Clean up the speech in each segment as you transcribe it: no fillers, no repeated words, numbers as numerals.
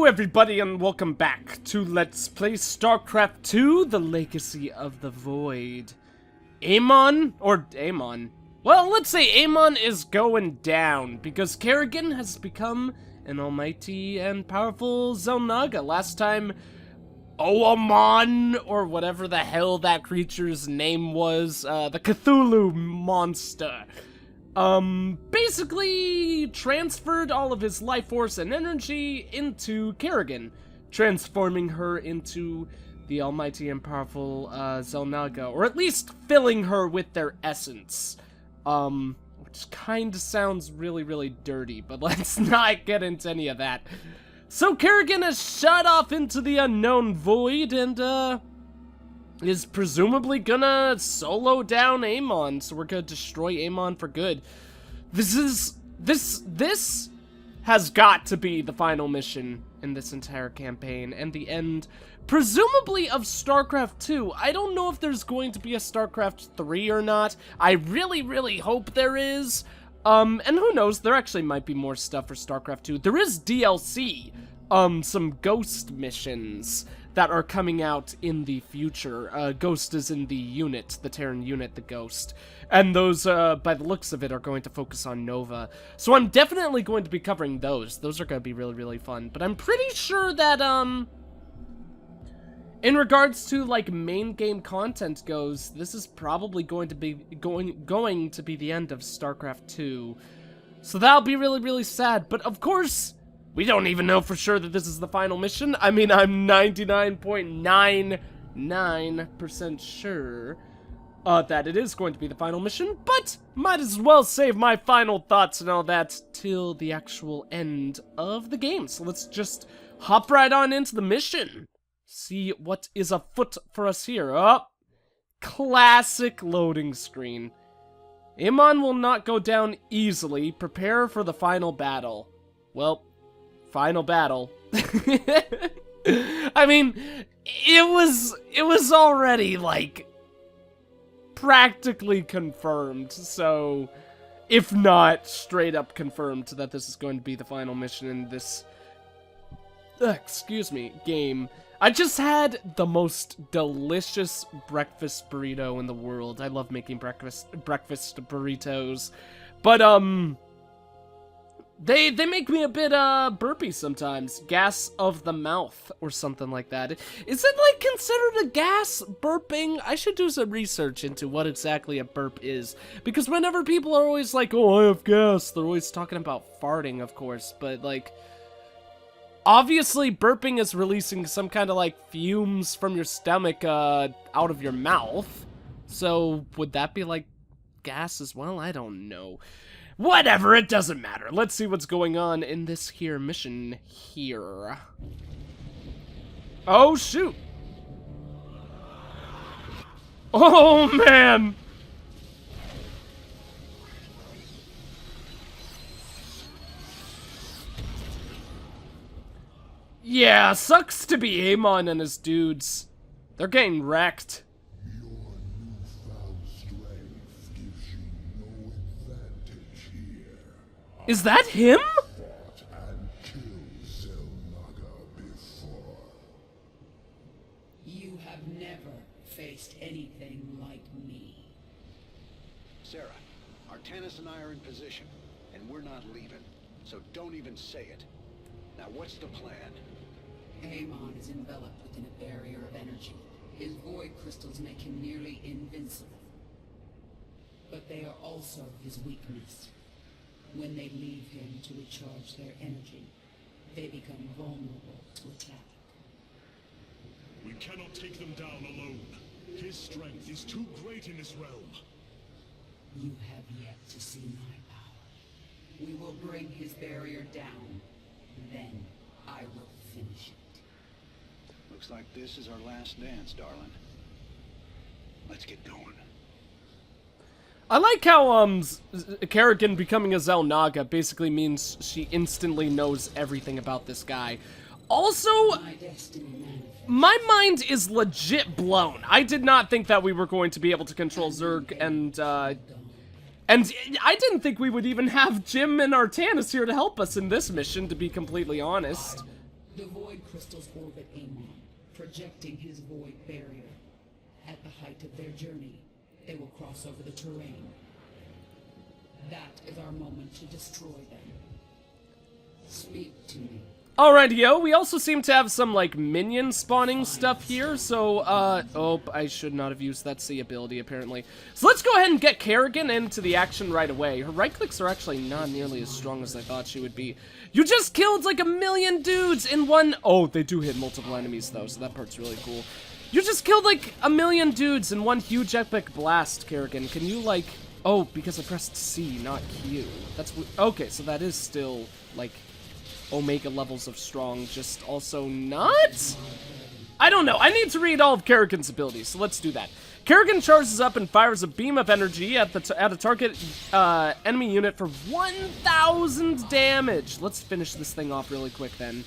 Hello everybody and welcome back to Let's Play StarCraft II, The Legacy of the Void. Amon, well, let's say Amon is going down because Kerrigan has become an almighty and powerful Xel'Naga. Last time, Oamon, or whatever the hell that creature's name was, the Cthulhu monster, basically transferred all of his life force and energy into Kerrigan, transforming her into the almighty and powerful, Xel'Naga, or at least filling her with their essence, which kinda sounds really dirty, but let's not get into any of that. So Kerrigan has shot off into the unknown void and, is presumably gonna solo down Amon, so we're gonna destroy Amon for good. This has got to be the final mission in this entire campaign, and the end, presumably, of StarCraft II. I don't know if there's going to be a StarCraft III or not. I really hope there is. And who knows, there actually might be more stuff for StarCraft II. There is DLC, some ghost missions that are coming out in the future. Ghost is in the unit, the Terran unit, the Ghost. And those, by the looks of it, are going to focus on Nova. So I'm definitely going to be covering those. Those are going to be really fun. But I'm pretty sure that, in regards to, like, main game content goes, this is probably going to be, going to be the end of StarCraft II. So that'll be really sad. But, of course, we don't even know for sure that this is the final mission. I mean, I'm 99.99% sure that it is going to be the final mission, but might as well save my final thoughts and all that till the actual end of the game. So let's just hop right on into the mission. See what is afoot for us here. Oh, classic loading screen. Amon will not go down easily. Prepare for the final battle. Well, final battle. I mean, it was already, like, practically confirmed, so if not straight up confirmed that this is going to be the final mission in this, game. I just had the most delicious breakfast burrito in the world. I love making breakfast burritos, but, They make me a bit, burpy sometimes. Gas of the mouth, or something like that. Is it, like, considered a gas, burping? I should do some research into what exactly a burp is. Because whenever people are always like, oh, I have gas, they're always talking about farting, of course. But, like, obviously burping is releasing some kind of, like, fumes from your stomach, out of your mouth. So, would that be, like, gas as well? I don't know. Whatever, it doesn't matter. Let's see what's going on in this here mission here. Oh, shoot. Oh, man. Yeah, sucks to be Amon and his dudes. They're getting wrecked. Is that him? You have never faced anything like me. Sarah, Artanis and I are in position, and we're not leaving, so don't even say it. Now what's the plan? Amon is enveloped within a barrier of energy. His void crystals make him nearly invincible. But they are also his weakness. When they leave him to recharge their energy, they become vulnerable to attack. We cannot take them down alone. His strength is too great in this realm. You have yet to see my power. We will bring his barrier down. Then I will finish it. Looks like this is our last dance, darling. Let's get going. I like how, Kerrigan becoming a Xel'Naga basically means she instantly knows everything about this guy. Also, my mind is legit blown. I did not think that we were going to be able to control Zerg, and I didn't think we would even have Jim and Artanis here to help us in this mission, to be completely honest. The void crystals orbit Amon, projecting his void barrier. At the height of their journey, they will cross over the terrain. That is our moment to destroy them. Speak to me. Alrighty, yo. We also seem to have some, like, minion spawning stuff here, so, oh, I should not have used that C ability, apparently. So let's go ahead and get Kerrigan into the action right away. Her right-clicks are actually not nearly as strong as I thought she would be. You just killed, like, 1,000,000 dudes in one... Oh, they do hit multiple enemies, though, so that part's really cool. You just killed, like, 1,000,000 dudes in one huge epic blast, Kerrigan. Can you, like... Oh, because I pressed C, not Q. That's... Okay, so that is still, like... Omega levels of strong, just also not? I don't know. I need to read all of Kerrigan's abilities, so let's do that. Kerrigan charges up and fires a beam of energy at a target enemy unit for 1,000 damage. Let's finish this thing off really quick then.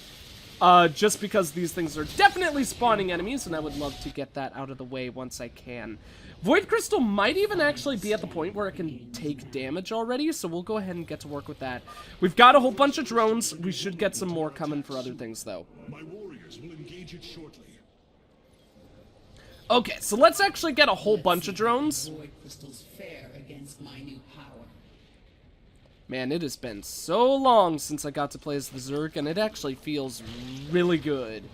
Just because these things are definitely spawning enemies, and I would love to get that out of the way once I can. Void Crystal might even actually be at the point where it can take damage already, so we'll go ahead and get to work with that. We've got a whole bunch of drones. We should get some more coming for other things, though. My warriors will engage it shortly. Okay, so let's actually get a whole bunch of drones. Void crystals fare against my new power. Man, it has been so long since I got to play as the Zerg, and it actually feels really good.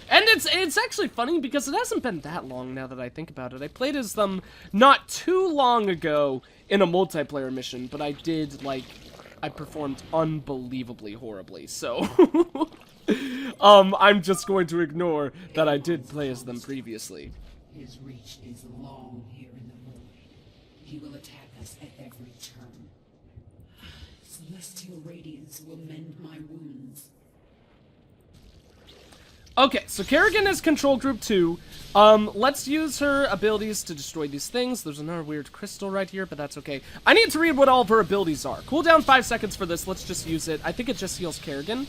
And it's actually funny because it hasn't been that long now that I think about it. I played as them not too long ago in a multiplayer mission, but I did, like, I performed unbelievably horribly, so... I'm just going to ignore that I did play as them previously. His reach is long here in the void. He will attack us at every turn. Celestial radiance will mend my wounds. Okay, so Kerrigan is control group 2. Let's use her abilities to destroy these things. There's another weird crystal right here, but that's okay. I need to read what all of her abilities are. Cooldown 5 seconds for this. Let's just use it. I think it just heals Kerrigan.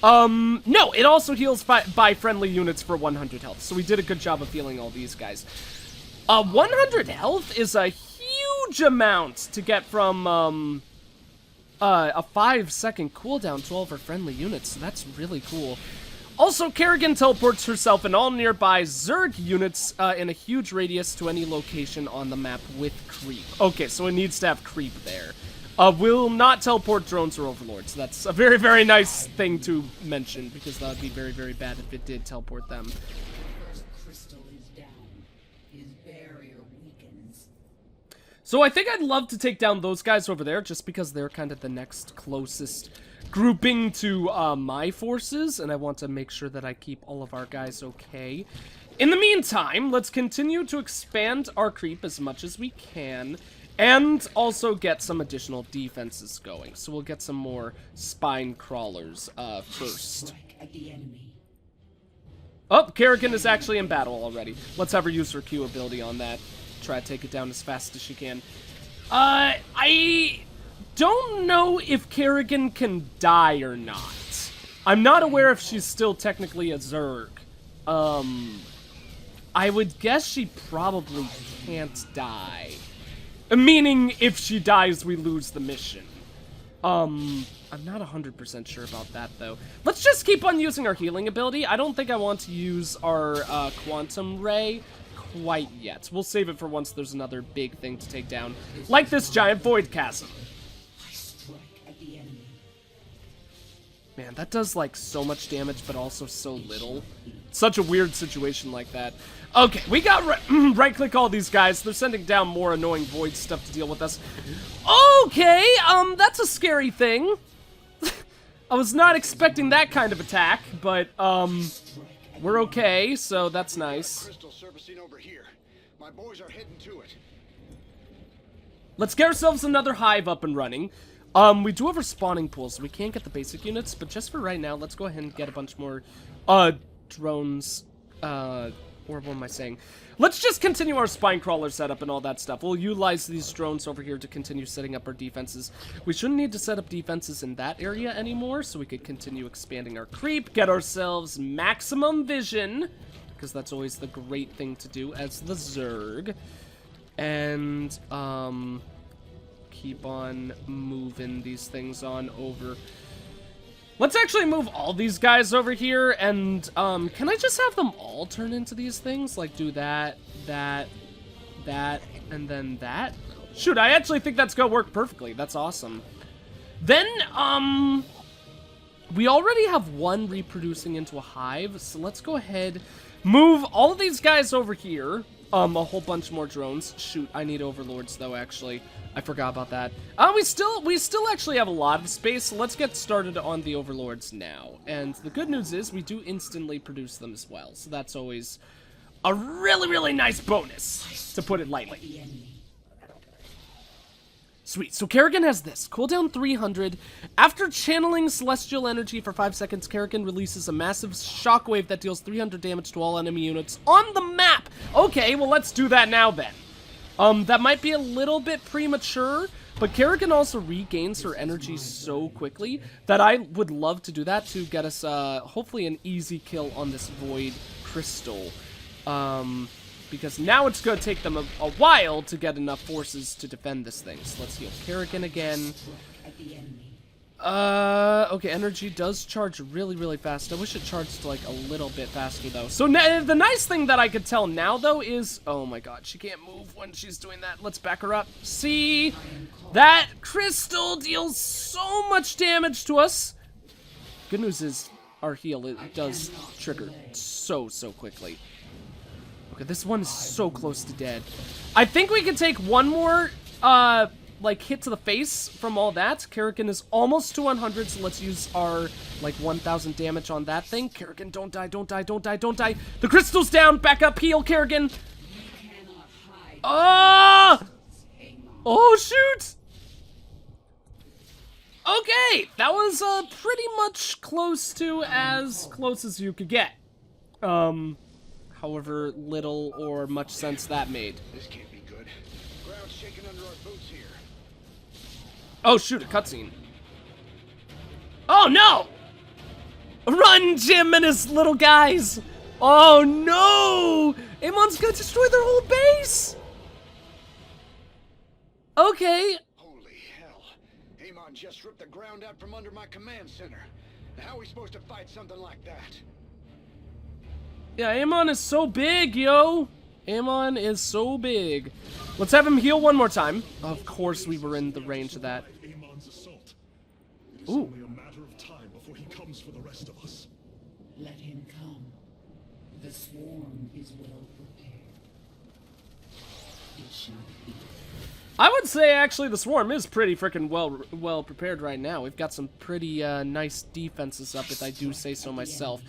No, it also heals by friendly units for 100 health. So we did a good job of healing all these guys. 100 health is a huge amount to get from, a 5-second cooldown to all of our friendly units. So that's really cool. Also, Kerrigan teleports herself and all nearby Zerg units in a huge radius to any location on the map with creep. Okay, so it needs to have creep there. Will not teleport drones or overlords. That's a very, very nice thing to mention, because that would be very, very bad if it did teleport them. The first crystal is down. His barrier weakens. So I think I'd love to take down those guys over there, just because they're kind of the next closest grouping to my forces, and I want to make sure that I keep all of our guys okay. In the meantime, let's continue to expand our creep as much as we can, and also get some additional defenses going. So we'll get some more spine crawlers first. Strike at the enemy. Oh, Kerrigan is actually in battle already. Let's have her use her Q ability on that. Try to take it down as fast as she can. I don't know if Kerrigan can die or not. I'm not aware if she's still technically a Zerg. I would guess she probably can't die. Meaning, if she dies, we lose the mission. I'm not 100% sure about that, though. Let's just keep on using our healing ability. I don't think I want to use our Quantum Ray quite yet. We'll save it for once there's another big thing to take down, like this giant void chasm. I strike at the enemy. Man, that does, like, so much damage, but also so little. Such a weird situation like that. Okay, we got right-click all these guys. They're sending down more annoying void stuff to deal with us. Okay, that's a scary thing. I was not expecting that kind of attack, but, we're okay, so that's nice. Crystal surfacing over here. My boys are heading to it. Let's get ourselves another hive up and running. We do have our spawning pools, so we can't get the basic units, but just for right now, let's go ahead and get a bunch more, drones, or what am I saying? Let's just continue our spine crawler setup and all that stuff. We'll utilize these drones over here to continue setting up our defenses. We shouldn't need to set up defenses in that area anymore, so we could continue expanding our creep, get ourselves maximum vision, because that's always the great thing to do as the Zerg. And, keep on moving these things on over. Let's actually move all these guys over here, and can I just have them all turn into these things? Like do that, that, and then that? Shoot, I actually think that's gonna work perfectly. That's awesome. Then, we already have one reproducing into a hive, so let's go ahead, move all of these guys over here. A whole bunch more drones. Shoot, I need overlords though, actually. I forgot about that. We still actually have a lot of space, so let's get started on the overlords now. And the good news is we do instantly produce them as well, so that's always a really, really nice bonus, to put it lightly. Sweet, so Kerrigan has this. Cooldown 300. After channeling celestial energy for 5 seconds, Kerrigan releases a massive shockwave that deals 300 damage to all enemy units on the map. Okay, well let's do that now then. That might be a little bit premature, but Kerrigan also regains her energy so quickly that I would love to do that to get us, hopefully an easy kill on this Void Crystal. Because now it's going to take them a while to get enough forces to defend this thing. So let's heal Kerrigan again. Okay, energy does charge really, really fast. I wish it charged like a little bit faster though. So the nice thing that I could tell now though is, oh my god, she can't move when she's doing that. Let's back her up. See, that crystal deals so much damage to us. Good news is our heal, it does trigger so quickly. Okay, this one is so close to dead. I think we can take one more, like, hit to the face from all that. Kerrigan is almost to 100, so let's use our, like, 1,000 damage on that thing. Kerrigan, don't die, don't die, don't die, don't die. The crystal's down. Back up, heal, Kerrigan. Oh! Oh, shoot! Okay, that was, pretty much close as you could get. However little or much sense that made. This can't be good. Ground's shaking under our boots here. Oh shoot, a cutscene. Oh no! Run, Jim and his little guys! Oh no! Amon's gonna destroy their whole base! Okay. Holy hell. Amon just ripped the ground out from under my command center. Now, how are we supposed to fight something like that? Yeah, Amon is so big, yo. Amon is so big. Let's have him heal one more time. Of course we were in the range of that. Amon's assault. It's Ooh. only a matter of time before he comes for the rest of us. Let him come. The swarm is well prepared. It shall be. I would say actually the swarm is pretty freaking well prepared right now. We've got some pretty nice defenses up, if I do say so myself.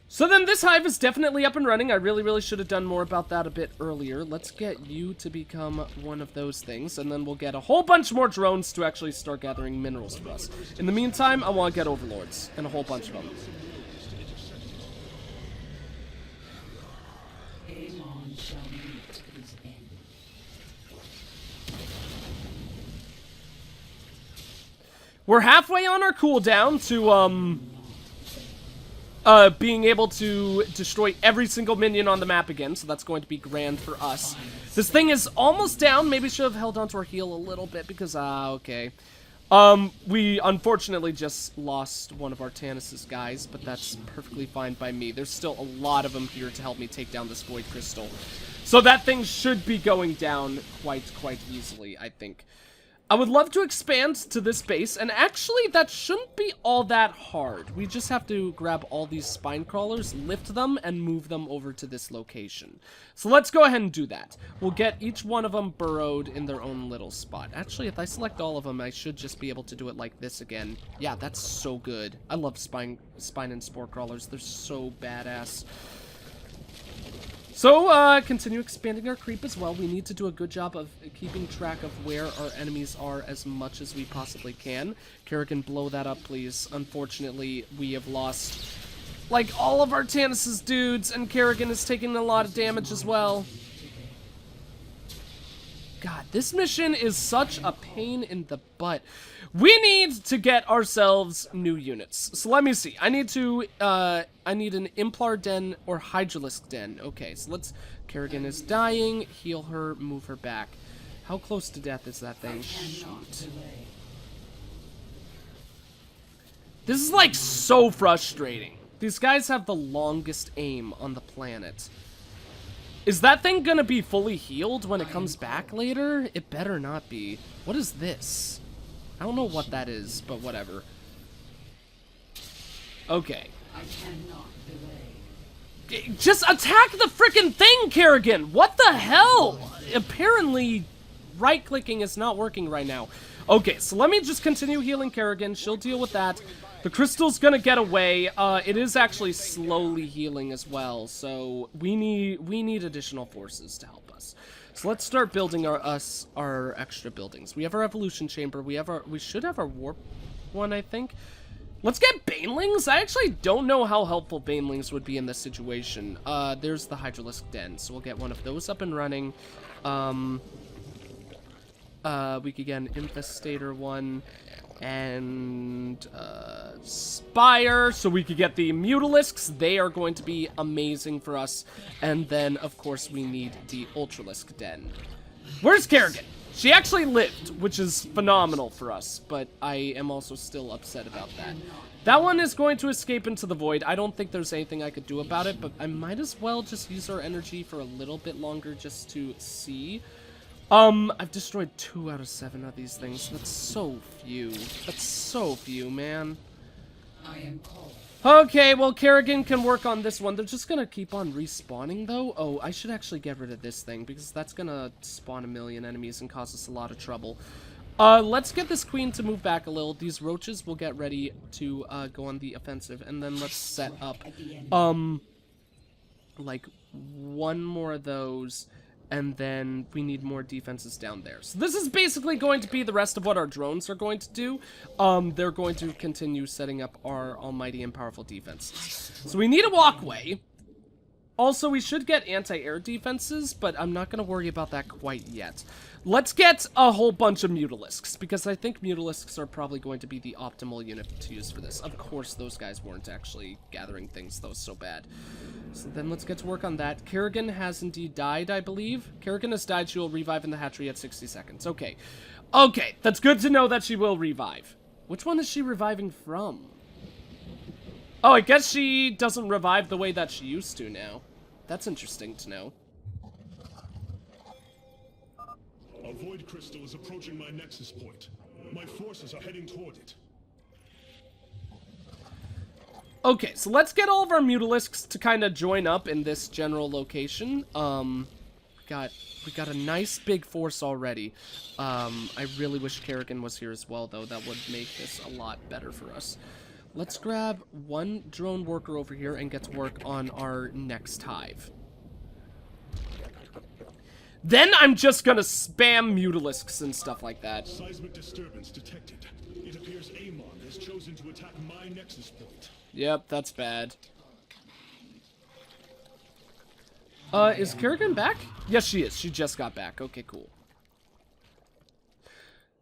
So then this hive is definitely up and running. I really should have done more about that a bit earlier. Let's get you to become one of those things, and then we'll get a whole bunch more drones to actually start gathering minerals for us. In the meantime, I want to get overlords, and a whole bunch of them. Amon shall meet his end. We're halfway on our cooldown to, being able to destroy every single minion on the map again, so that's going to be grand for us. This thing is almost down. Maybe should have held onto our heal a little bit because, okay. We unfortunately just lost one of our Tannis' guys, but that's perfectly fine by me. There's still a lot of them here to help me take down this Void Crystal. So that thing should be going down quite easily, I think. I would love to expand to this base, and actually that shouldn't be all that hard. We just have to grab all these spine crawlers, lift them, and move them over to this location. So let's go ahead and do that. We'll get each one of them burrowed in their own little spot. Actually, if I select all of them, I should just be able to do it like this again. Yeah, that's so good. I love spine and spore crawlers. They're so badass. So, continue expanding our creep as well. We need to do a good job of keeping track of where our enemies are as much as we possibly can. Kerrigan, blow that up, please. Unfortunately, we have lost, like, all of our Tannis' dudes, and Kerrigan is taking a lot of damage as well. God, this mission is such a pain in the butt. We need to get ourselves new units. So let me see. I need an Implar Den or Hydralisk Den. Okay, so let's... Kerrigan is dying. Heal her, move her back. How close to death is that thing? Shoot. This is like so frustrating. These guys have the longest aim on the planet. Is that thing gonna be fully healed when it comes back later? It better not be. What is this? I don't know what that is, but whatever. Okay. I cannot delay. Just attack the frickin' thing, Kerrigan! What the hell? Apparently, right-clicking is not working right now. Okay, so let me just continue healing Kerrigan. She'll deal with that. The crystal's gonna get away. It is actually slowly healing as well, so we need additional forces to help us. So let's start building our extra buildings. We have our evolution chamber. We should have our warp one, I think. Let's get banelings. I actually don't know how helpful banelings would be in this situation. There's the hydralisk den, so we'll get one of those up and running. We could get an infestator one and spire, so we could get the mutalisks. They are going to be amazing for us. And then, of course, we need the ultralisk den. Where's Kerrigan? She actually lived, which is phenomenal for us, but I am also still upset about that. That one is going to escape into the void. I don't think there's anything I could do about it, but I might as well just use our energy for a little bit longer just to see. I've destroyed 2 out of 7 of these things. That's so few. That's so few, man. I am called. Okay, well, Kerrigan can work on this one. They're just gonna keep on respawning, though. Oh, I should actually get rid of this thing, because that's gonna spawn a million enemies and cause us a lot of trouble. Let's get this queen to move back a little. These roaches will get ready to, go on the offensive, and then let's set up, like, 1 more of those, and then we need more defenses down there. So this is basically going to be the rest of what our drones are going to do. They're going to continue setting up our almighty and powerful defenses. So we need a walkway. Also, we should get anti-air defenses, but I'm not going to worry about that quite yet. Let's get a whole bunch of mutalisks, because I think mutalisks are probably going to be the optimal unit to use for this. Of course, those guys weren't actually gathering things, though, so bad. So then let's get to work on that. Kerrigan has indeed died, I believe. Kerrigan has died. She will revive in the hatchery at 60 seconds. Okay. Okay, that's good to know that she will revive. Which one is she reviving from? Oh, I guess she doesn't revive the way that she used to now. That's interesting to know. A void crystal is approaching my nexus point. My forces are heading toward it. Okay, so let's get all of our mutalisks to kind of join up in this general location. We got a nice big force already. I really wish Kerrigan was here as well, though. That would make this a lot better for us. Let's grab 1 drone worker over here and get to work on our next hive. Then I'm just gonna spam mutalisks and stuff like that. Seismic disturbance detected. It appears Amon has chosen to attack my nexus point. Yep, that's bad. Is Kerrigan back? Yes, she is. She just got back. Okay, cool.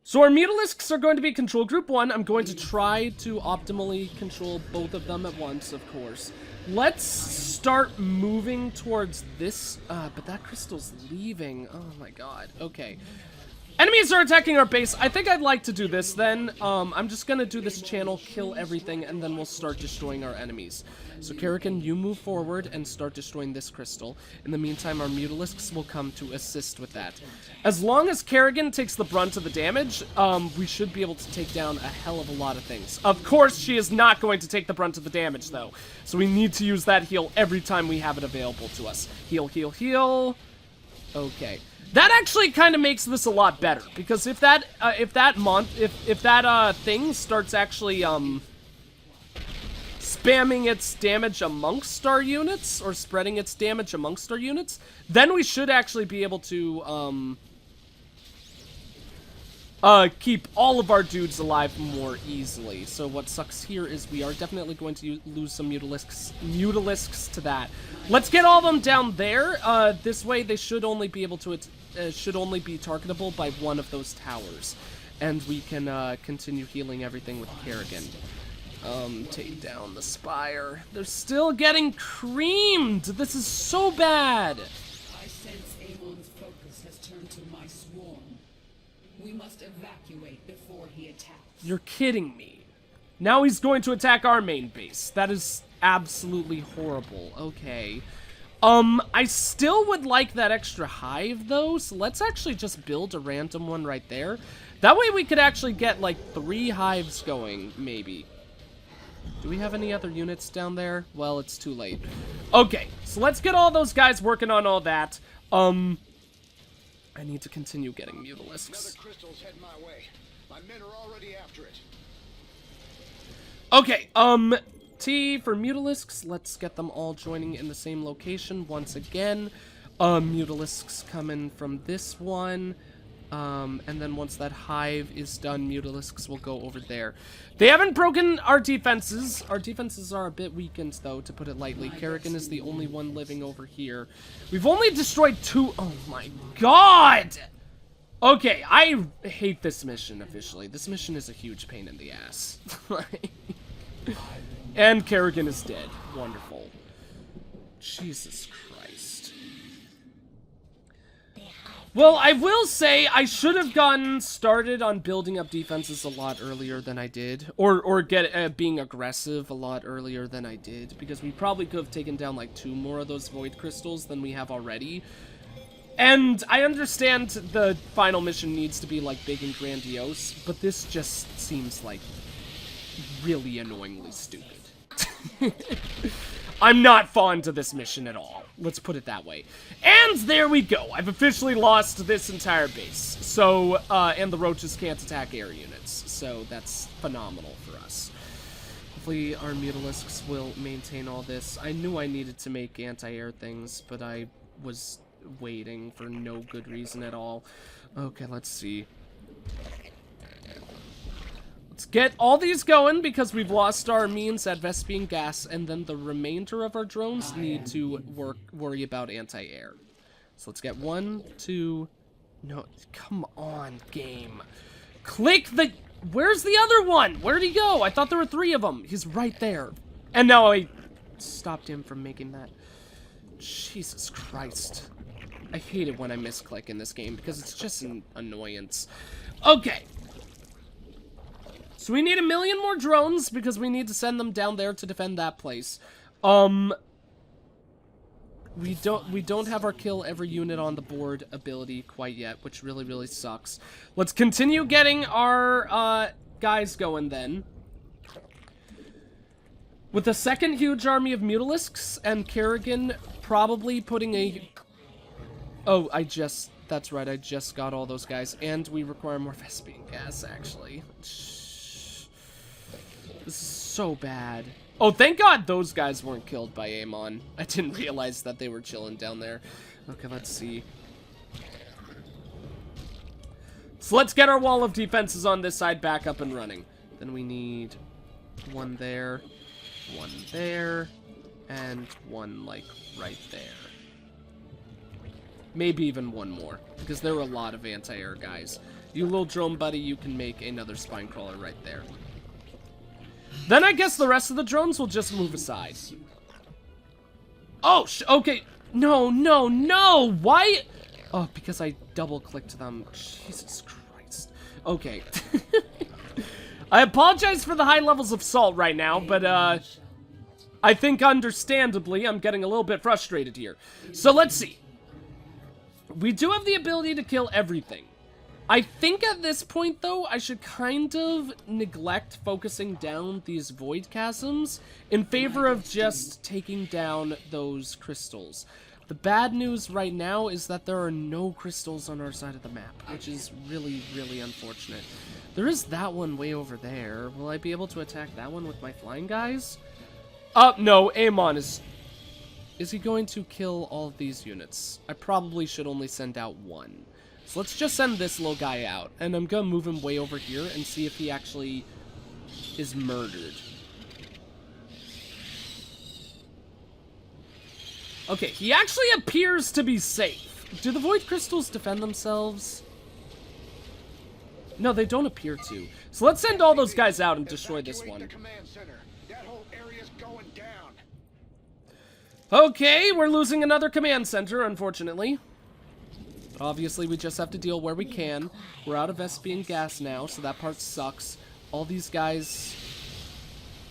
So our mutalisks are going to be control group 1. I'm going to try to optimally control both of them at once, of course. Let's start moving towards this, but that crystal's leaving. Oh my god. Okay. Enemies are attacking our base. I think I'd like to do this then. I'm just gonna do this channel, kill everything, and then we'll start destroying our enemies. So Kerrigan, you move forward and start destroying this crystal. In the meantime, our mutalisks will come to assist with that. As long as Kerrigan takes the brunt of the damage, we should be able to take down a hell of a lot of things. Of course, she is not going to take the brunt of the damage, though. So we need to use that heal every time we have it available to us. Heal, heal, heal. Okay. That actually kind of makes this a lot better, because if that thing starts actually spamming its damage amongst our units, or spreading its damage amongst our units, then we should actually be able to keep all of our dudes alive more easily. So what sucks here is we are definitely going to lose some mutalisks to that. Let's get all of them down there. This way they should only be able to should only be targetable by one of those towers, and we can continue healing everything with Kerrigan. Take down the spire. They're still getting creamed. This is so bad. I sense Amon's focus has turned to my swarm. We must evacuate before he attacks. You're kidding me. Now he's going to attack our main base. That is absolutely horrible. Okay. I still would like that extra hive, though, so let's actually just build a random one right there. That way we could actually get, like, 3 hives going, maybe. Do we have any other units down there? Well, it's too late. Okay, so let's get all those guys working on all that. I need to continue getting mutalisks. Another crystal's heading my way. My men are already after it. Okay, T for mutalisks. Let's get them all joining in the same location once again. Mutalisks coming from this one. And then once that hive is done, mutalisks will go over there. They haven't broken our defenses. Our defenses are a bit weakened, though, to put it lightly. Kerrigan is the only one living over here. We've only destroyed 2. Oh my god! Okay, I hate this mission officially. This mission is a huge pain in the ass. And Kerrigan is dead. Wonderful. Jesus Christ. Well, I will say I should have gotten started on building up defenses a lot earlier than I did. Or being aggressive a lot earlier than I did. Because we probably could have taken down like 2 more of those void crystals than we have already. And I understand the final mission needs to be like big and grandiose. But this just seems like really annoyingly stupid. I'm not fond of this mission at all. Let's put it that way. And there we go. I've officially lost this entire base. So, and the roaches can't attack air units. So that's phenomenal for us. Hopefully our mutalisks will maintain all this. I knew I needed to make anti-air things, but I was waiting for no good reason at all. Okay, let's see. Let's get all these going because we've lost our means at Vespian gas, and then the remainder of our drones need to worry about anti-air. So let's get 1, 2... No, come on, game. Click the... Where's the other one? Where'd he go? I thought there were 3 of them. He's right there. And now I stopped him from making that. Jesus Christ. I hate it when I misclick in this game because it's just an annoyance. Okay. So we need 1 million more drones because we need to send them down there to defend that place. We don't have our kill every unit on the board ability quite yet, which really, really sucks. Let's continue getting our guys going then. With the second huge army of mutalisks and Kerrigan probably putting a... Oh, that's right, I just got all those guys. And we require more Vespian gas, actually. This is so bad. Oh, thank God those guys weren't killed by Amon. I didn't realize that they were chilling down there. Okay, let's see. So let's get our wall of defenses on this side back up and running. Then we need 1 there, 1 there, and 1, like, right there. Maybe even 1 more, because there were a lot of anti-air guys. You little drone buddy, you can make another spine crawler right there. Then I guess the rest of the drones will just move aside. Oh, okay. No, no, no. Why? Oh, because I double-clicked them. Jesus Christ. Okay. I apologize for the high levels of salt right now, but, I think understandably I'm getting a little bit frustrated here. So let's see. We do have the ability to kill everything. I think at this point, though, I should kind of neglect focusing down these void chasms in favor of just taking down those crystals. The bad news right now is that there are no crystals on our side of the map, which is really, really unfortunate. There is that one way over there. Will I be able to attack that one with my flying guys? No, Amon is... Is he going to kill all of these units? I probably should only send out 1. So let's just send this little guy out, and I'm gonna move him way over here and see if he actually is murdered. Okay, he actually appears to be safe. Do the void crystals defend themselves? No, they don't appear to. So let's send all those guys out and destroy this one. That whole area's going down. Okay, we're losing another command center, unfortunately. But obviously, we just have to deal where we can. We're out of Vespian gas now, so that part sucks. All these guys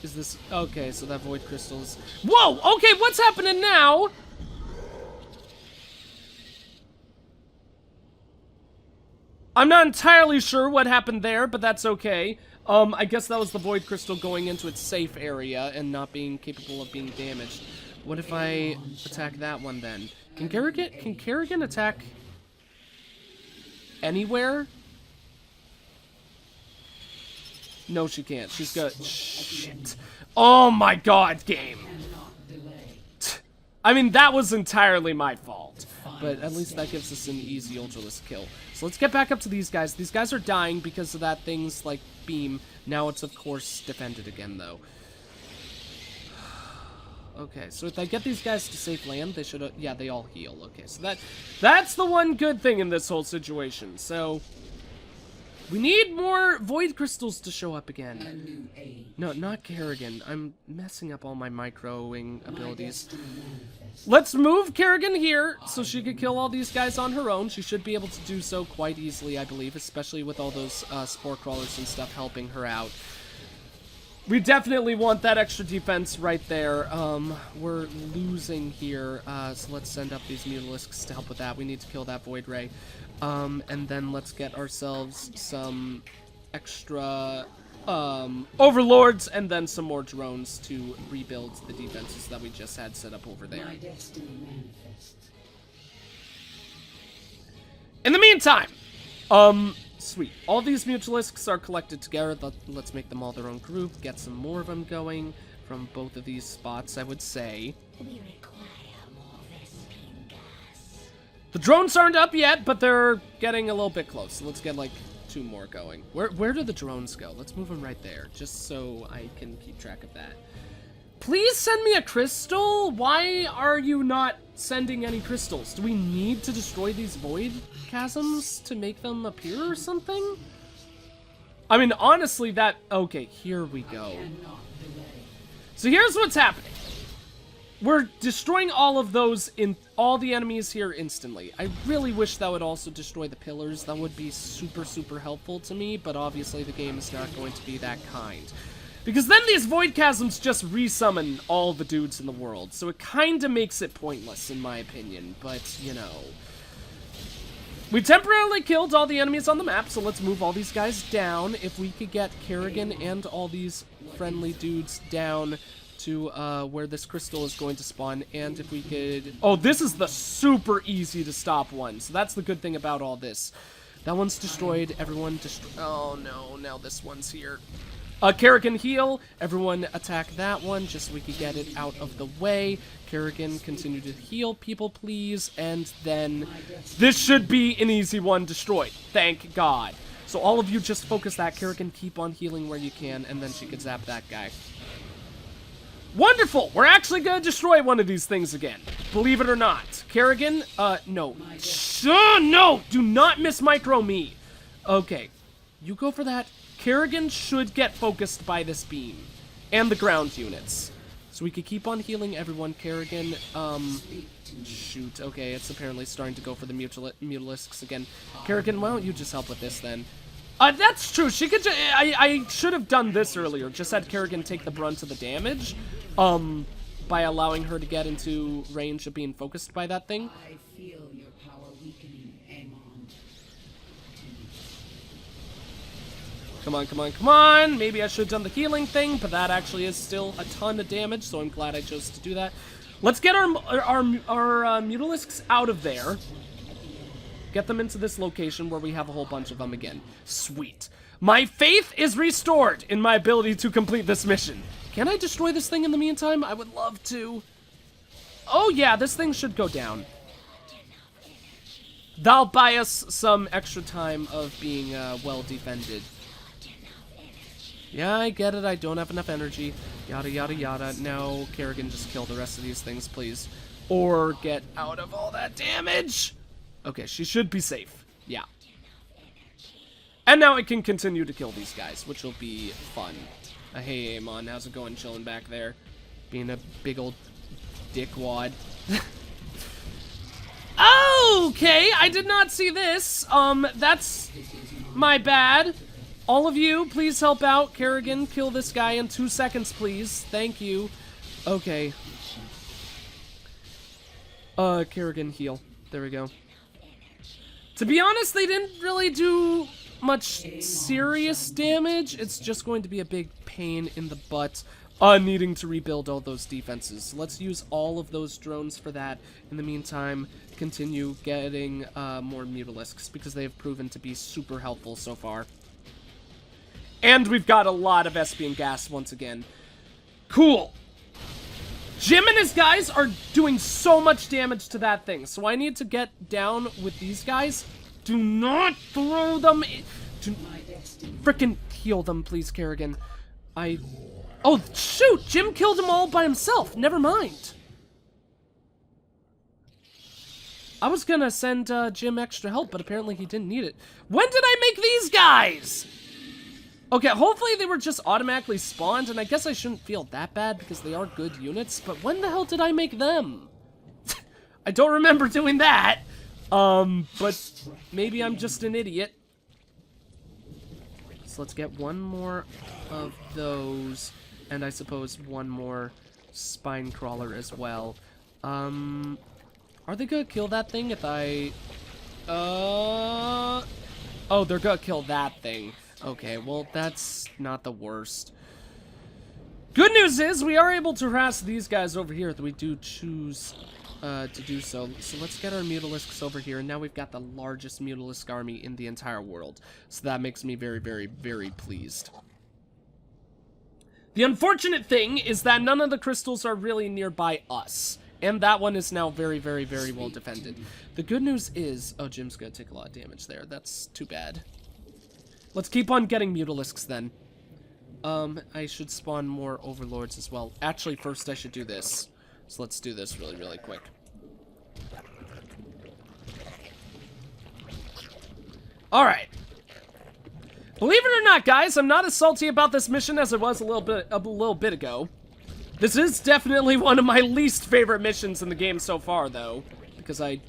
Is this... Okay, so that void crystal is... Whoa! Okay, what's happening now? I'm not entirely sure what happened there, but that's okay. I guess that was the void crystal going into its safe area and not being capable of being damaged. What if I attack that one then? Can Kerrigan attack anywhere? No, she can't. She's got... Shit. Oh my god, game. I mean, that was entirely my fault. But at least that gives us an easy Ultralisk kill. So let's get back up to these guys. These guys are dying because of that thing's, like, beam. Now it's, of course, defended again, though. Okay, so if I get these guys to safe land, they should... yeah, they all heal. Okay, so that's the one good thing in this whole situation. So... we need more void crystals to show up again. No, not Kerrigan. I'm messing up all my microing abilities. Let's move Kerrigan here so she could kill all these guys on her own. She should be able to do so quite easily, I believe, especially with all those spore crawlers and stuff helping her out. We definitely want that extra defense right there. We're losing here, so let's send up these Mutalisks to help with that. We need to kill that Void Ray. And then let's get ourselves some extra overlords and then some more drones to rebuild the defenses that we just had set up over there. In the meantime, sweet. All these Mutalisks are collected together. Let's make them all their own group. Get some more of them going from both of these spots, I would say. The drones aren't up yet, but they're getting a little bit close. So let's get, like, 2 more going. Where do the drones go? Let's move them right there, just so I can keep track of that. Please send me a crystal? Why are you not sending any crystals? Do we need to destroy these void chasms to make them appear or something? I mean, honestly, that... Okay, here we go. So here's what's happening. We're destroying all of those in all the enemies here instantly. I really wish that would also destroy the pillars. That would be super, super helpful to me, but obviously the game is not going to be that kind. Because then these void chasms just resummon all the dudes in the world, so it kind of makes it pointless, in my opinion, but, you know. We temporarily killed all the enemies on the map, so let's move all these guys down. If we could get Kerrigan and all these friendly dudes down to where this crystal is going to spawn, and if we could... Oh, this is the super easy to stop one, so that's the good thing about all this. That one's destroyed, everyone oh no, now this one's here. Kerrigan heal, everyone attack that one, just so we could get it out of the way. Kerrigan, continue to heal people, please, and then this should be an easy one destroyed, thank God. So all of you just focus that, Kerrigan, keep on healing where you can, and then she could zap that guy. Wonderful! We're actually gonna destroy one of these things again. Believe it or not. Kerrigan, no. No! Do not mismicro me! Okay. You go for that. Kerrigan should get focused by this beam. And the ground units. So we could keep on healing everyone. Kerrigan, shoot. Okay, it's apparently starting to go for the Mutalisks again. Kerrigan, why don't you just help with this then? That's true. She could I should have done this earlier. Just had Kerrigan take the brunt of the damage. By allowing her to get into range of being focused by that thing. I feel your power weakening, Amon. Come on, come on, come on! Maybe I should have done the healing thing, but that actually is still a ton of damage, so I'm glad I chose to do that. Let's get our Mutalisks out of there. Get them into this location where we have a whole bunch of them again. Sweet. My faith is restored in my ability to complete this mission. Can I destroy this thing in the meantime? I would love to. Oh yeah, this thing should go down. That'll buy us some extra time of being well defended. Yeah, I get it. I don't have enough energy. Yada, yada, yada. No, Kerrigan, just kill the rest of these things, please. Or get out of all that damage. Okay, she should be safe. Yeah. And now I can continue to kill these guys, which will be fun. Hey, Amon, how's it going chilling back there? Being a big old dickwad. Okay, I did not see this. That's my bad. All of you, please help out. Kerrigan, kill this guy in 2 seconds, please. Thank you. Okay. Kerrigan, heal. There we go. To be honest, they didn't really do much serious damage. It's just going to be a big pain in the butt, needing to rebuild all those defenses. Let's use all of those drones for that. In the meantime, continue getting more Mutalisks, because they have proven to be super helpful so far. And we've got a lot of Espion gas once again. Cool. Jim and his guys are doing so much damage to that thing, so I need to get down with these guys. Do not throw them in. Frickin' heal them, please, Kerrigan. Oh, shoot! Jim killed them all by himself. Never mind. I was gonna send Jim extra help, but apparently he didn't need it. When did I make these guys? Okay, hopefully they were just automatically spawned, and I guess I shouldn't feel that bad because they are good units, but when the hell did I make them? I don't remember doing that, but maybe I'm just an idiot. So let's get one more of those, and I suppose one more spine crawler as well. Are they gonna kill that thing if I... Oh, they're gonna kill that thing. Okay, well, that's not the worst. Good news is, we are able to harass these guys over here if we do choose to do so. So let's get our Mutalisks over here, and now we've got the largest Mutalisk army in the entire world. So that makes me very, very, very pleased. The unfortunate thing is that none of the crystals are really nearby us. And that one is now very, very, very well defended. The good news is... Oh, Jim's gonna take a lot of damage there. That's too bad. Let's keep on getting Mutalisks then. I should spawn more Overlords as well. Actually, first I should do this. So let's do this really, really quick. Alright. Believe it or not, guys, I'm not as salty about this mission as I was a little bit ago. This is definitely one of my least favorite missions in the game so far, though. Because I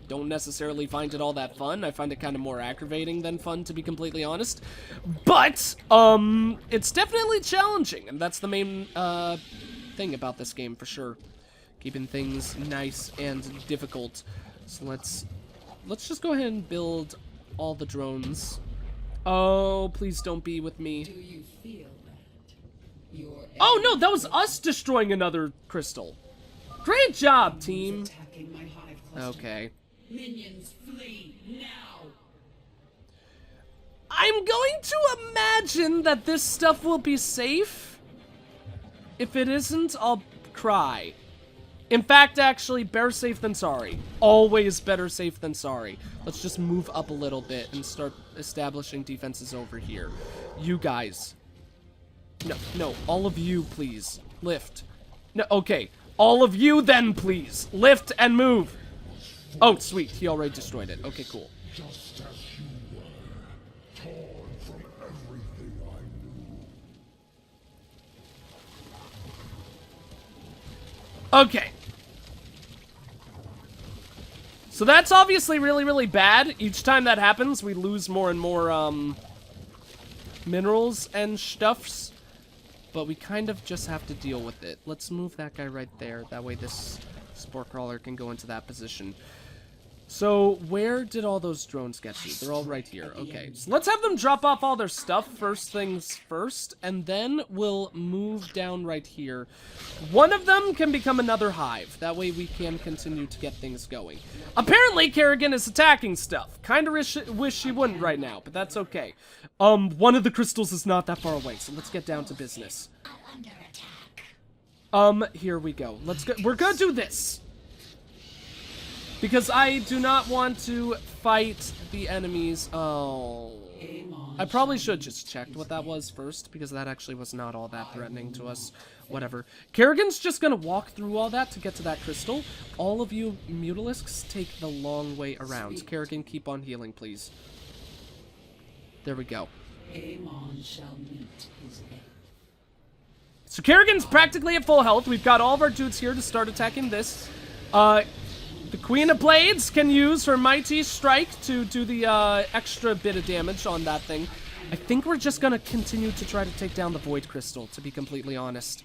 don't necessarily find it all that fun. I find it kind of more aggravating than fun, to be completely honest. But, it's definitely challenging, and that's the main, thing about this game, for sure. Keeping things nice and difficult. So let's just go ahead and build all the drones. Oh, please don't be with me. Do you feel that? Oh, no, that was us destroying another crystal. Great job, team. Attacking my hive cluster. Okay. Minions, flee now! I'm going to imagine that this stuff will be safe. If it isn't, I'll cry. In fact, actually, better safe than sorry. Always better safe than sorry. Let's just move up a little bit and start establishing defenses over here. You guys. No, all of you, please. Lift. No, okay. All of you then, please. Lift and move. Oh, sweet. He already destroyed it. Okay, cool. Just as you were, torn from everything I knew. Okay. So that's obviously really, really bad. Each time that happens, we lose more and more, minerals and stuffs. But we kind of just have to deal with it. Let's move that guy right there. That way this spore crawler can go into that position. So, where did all those drones get to? They're all right here. Okay, so let's have them drop off all their stuff first things first, and then we'll move down right here. One of them can become another hive. That way we can continue to get things going. Apparently, Kerrigan is attacking stuff. Kinda wish she wouldn't right now, but that's okay. One of the crystals is not that far away, so let's get down to business. Here we go. Let's go. We're gonna do this. Because I do not want to fight the enemies. Oh. I probably should just checked what that was first, because that actually was not all that threatening to us. Whatever. Kerrigan's just gonna walk through all that to get to that crystal. All of you Mutalisks take the long way around. Kerrigan, keep on healing, please. There we go. Amon shall meet his end. So Kerrigan's practically at full health. We've got all of our dudes here to start attacking this. The Queen of Blades can use her Mighty Strike to do the extra bit of damage on that thing. I think we're just gonna continue to try to take down the Void Crystal, to be completely honest.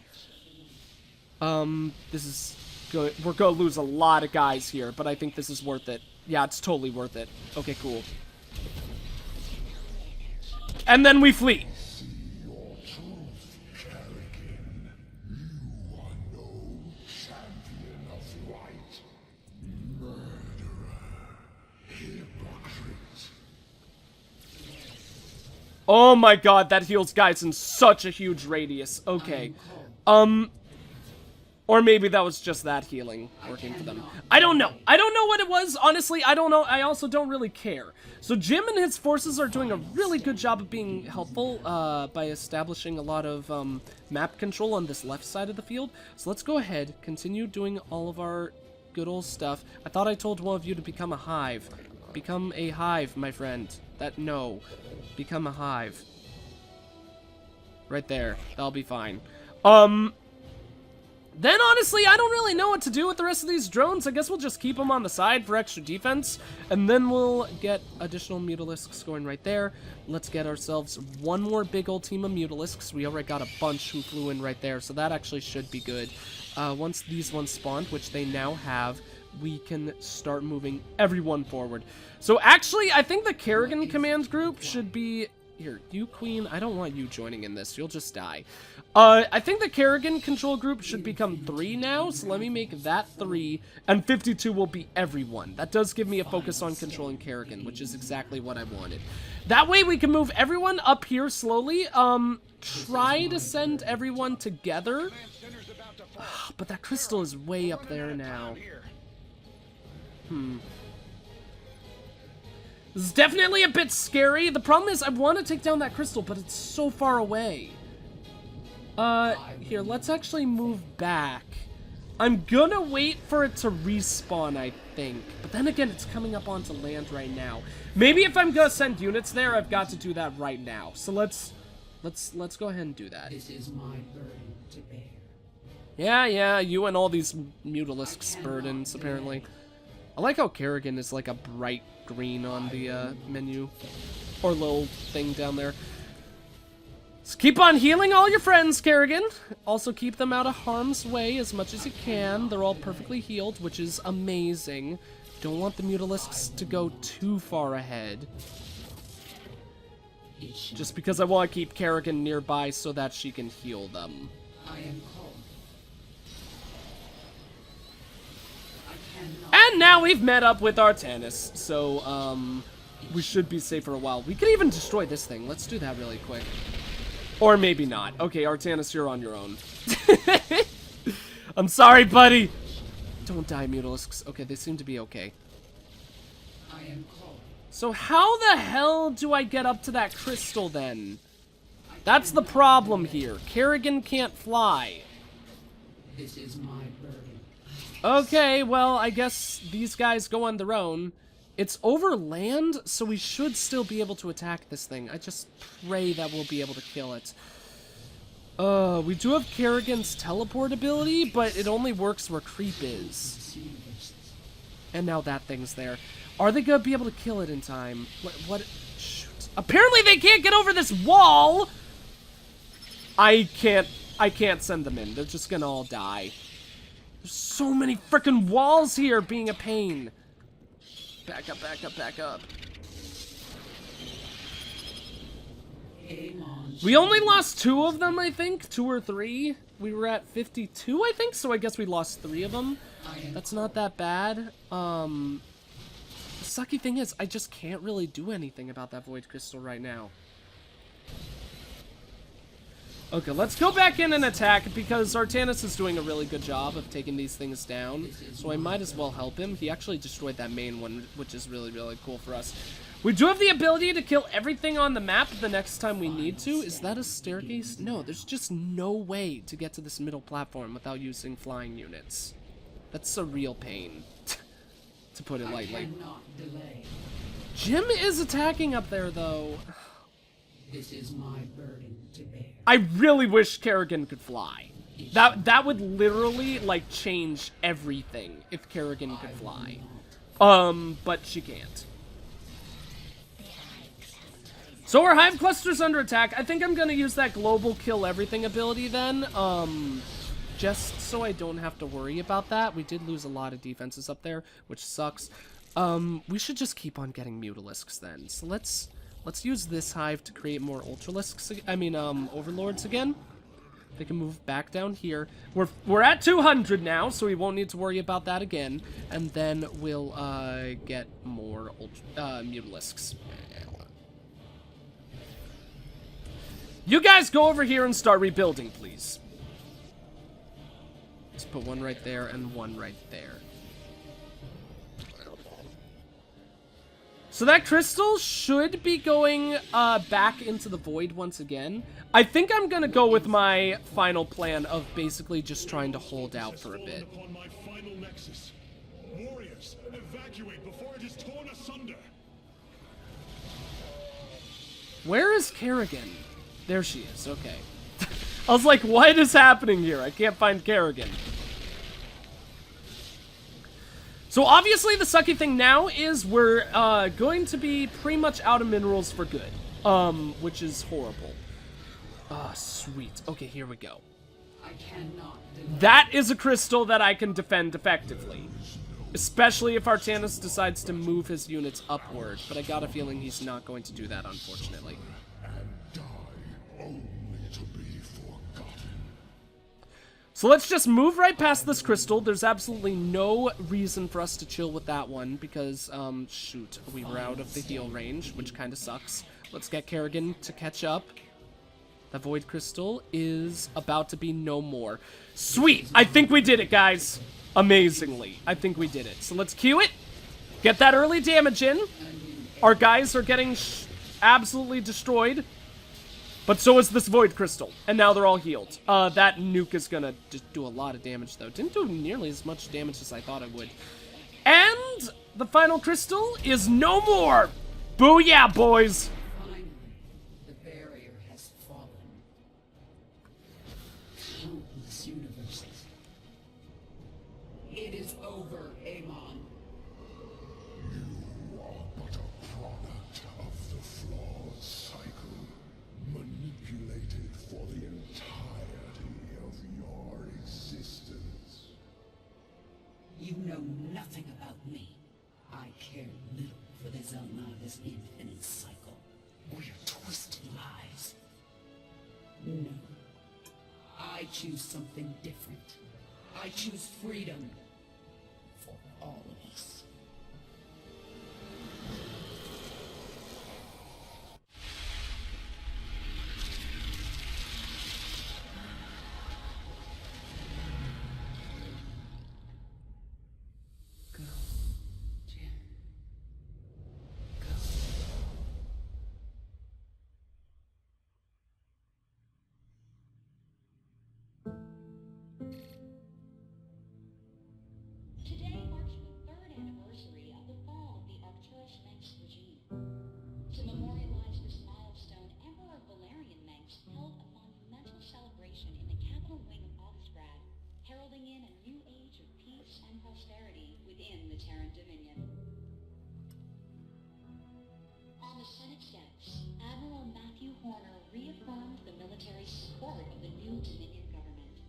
This is good. We're gonna lose a lot of guys here, but I think this is worth it. Yeah, it's totally worth it. Okay, cool. And then we flee. Oh my god, that heals guys in such a huge radius. Okay. Or maybe that was just that healing working for them. I don't know. I don't know what it was. Honestly, I don't know. I also don't really care. So Jim and his forces are doing a really good job of being helpful by establishing a lot of map control on this left side of the field. So let's go ahead, continue doing all of our good old stuff. I thought I told one of you to become a hive. Become a hive, my friend. No. Become a hive. Right there. That'll be fine. Then, honestly, I don't really know what to do with the rest of these drones. I guess we'll just keep them on the side for extra defense. And then we'll get additional Mutalisks going right there. Let's get ourselves one more big old team of Mutalisks. We already got a bunch who flew in right there, so that actually should be good. Once these ones spawned, which they now have, we can start moving everyone forward. So actually, I think the Kerrigan command group should be... Here, you Queen, I don't want you joining in this. You'll just die. I think the Kerrigan control group should become 3 now, so let me make that 3, and 52 will be everyone. That does give me a focus on controlling Kerrigan, which is exactly what I wanted. That way we can move everyone up here slowly. Try to send everyone together. But that crystal is way up there now. This is definitely a bit scary. The problem is I want to take down that crystal, but it's so far away. Here, let's actually move back. I'm gonna wait for it to respawn, I think. But then again, it's coming up onto land right now. Maybe if I'm gonna send units there, I've got to do that right now. So let's go ahead and do that. This is my burden to bear. Yeah, you and all these Mutalisks burdens, apparently. I like how Kerrigan is like a bright green on the menu. Or little thing down there. So keep on healing all your friends, Kerrigan. Also keep them out of harm's way as much as you can. They're all perfectly healed, which is amazing. Don't want the Mutalisks to go too far ahead. Just because I want to keep Kerrigan nearby so that she can heal them. I am called. And now we've met up with Artanis, so we should be safe for a while. We could even destroy this thing. Let's do that really quick. Or maybe not. Okay, Artanis, you're on your own. I'm sorry, buddy. Don't die, Mutalisks. Okay, they seem to be okay. I am called. So how the hell do I get up to that crystal then? That's the problem here. Kerrigan can't fly. This is my burden. Okay, well, I guess these guys go on their own. It's over land, so we should still be able to attack this thing. I just pray that we'll be able to kill it. We do have Kerrigan's teleport ability, but it only works where creep is. And now that thing's there. Are they gonna be able to kill it in time? What? Shoot. Apparently they can't get over this wall! I can't send them in. They're just gonna all die. There's so many frickin' walls here being a pain. Back up, back up, back up. We only lost 2 of them, I think. 2 or 3. We were at 52, I think, so I guess we lost 3 of them. That's not that bad. The sucky thing is, I just can't really do anything about that Void Crystal right now. Okay, let's go back in and attack, because Artanis is doing a really good job of taking these things down, so I might as well help him. He actually destroyed that main one, which is really, really cool for us. We do have the ability to kill everything on the map the next time we need to. Is that a staircase? No, there's just no way to get to this middle platform without using flying units. That's a real pain, to put it lightly. Jim is attacking up there, though. This is my burden to bear. I really wish Kerrigan could fly. That would literally, like, change everything if Kerrigan could fly. But she can't. So our hive cluster's under attack. I think I'm gonna use that global kill everything ability then, just so I don't have to worry about that. We did lose a lot of defenses up there, which sucks. We should just keep on getting Mutalisks then. So let's use this hive to create more Ultralisks. I mean, Overlords again. They can move back down here. We're at 200 now, so we won't need to worry about that again. And then we'll get more Mutalisks. You guys go over here and start rebuilding, please. Let's put one right there and one right there. So that crystal should be going back into the void once again. I think I'm gonna go with my final plan of basically just trying to hold out for a bit. Upon my final nexus. Warriors, evacuate before it is torn asunder. Where is Kerrigan? There she is, okay. I was like, what is happening here? I can't find Kerrigan. So obviously the sucky thing now is we're going to be pretty much out of minerals for good. Which is horrible. Ah, sweet. Okay, here we go. I cannot deny. That is a crystal that I can defend effectively. Especially if Artanis decides to move his units upward. But I got a feeling he's not going to do that, unfortunately. So let's just move right past this crystal. There's absolutely no reason for us to chill with that one because, shoot, we were out of the heal range, which kind of sucks. Let's get Kerrigan to catch up. The Void Crystal is about to be no more. Sweet! I think we did it, guys. Amazingly. I think we did it. So let's queue it. Get that early damage in. Our guys are getting absolutely destroyed. But so is this Void Crystal. And now they're all healed. That nuke is gonna just do a lot of damage, though. Didn't do nearly as much damage as I thought it would. And the final crystal is no more! Booyah, boys! Finally, the barrier has fallen. Countless universes. It is over, Amon. You are but a product of the flawed cycle, manipulated for the entirety of your existence. You know nothing about me. I care little for the Zelnaga's infinite cycle, or your twisted lies. No. I choose something different. I choose freedom. For all of us. Go, Jim. Go. Today marks the third anniversary of the fall of the Arcturus Mengsk regime. To memorialize this milestone, Emperor Valerian Mengsk held a monumental celebration in the capital wing of Augustgrad, heralding in a new age of peace and prosperity within the Terran Dominion. On the Senate steps, Admiral Matthew Horner reaffirmed the military support of the new Dominion government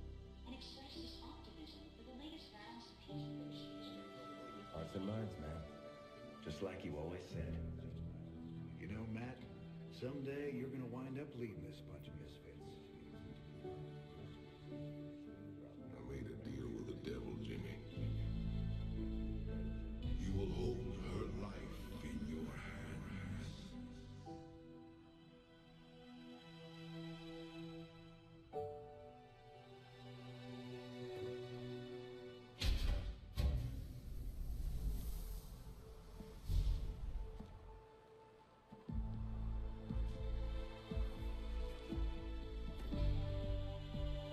and expressed his optimism for the latest rounds of peace negotiations. Hearts and minds, man. Just like you always said. You know, Matt, someday you're gonna wind up leading this bunch of misfits. I made a deal with the devil, Jimmy. You will hold her life in your hands.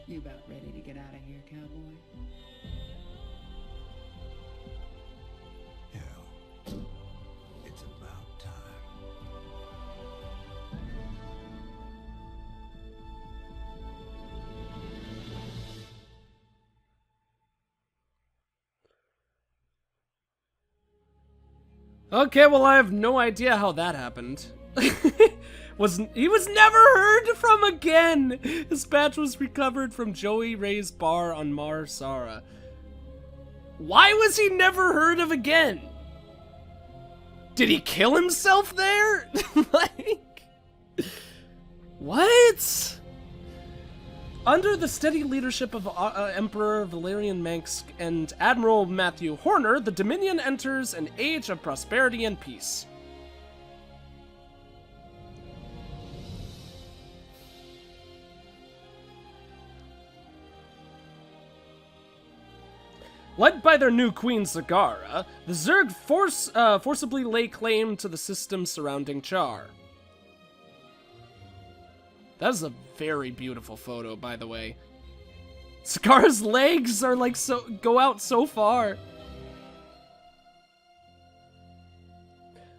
You about ready to get out of here, cowboy? Hell, it's about time. Okay, well, I have no idea how that happened. he was never heard from again. His badge was recovered from Joey Ray's bar on Mar Sara. Why was he never heard of again? Did he kill himself there? Like, what? Under the steady leadership of Emperor Valerian Manx and Admiral Matthew Horner, the Dominion enters an age of prosperity and peace. Led by their new queen, Zagara, the Zerg forcibly lay claim to the system surrounding Char. That is a very beautiful photo, by the way. Zagara's legs are like go out so far.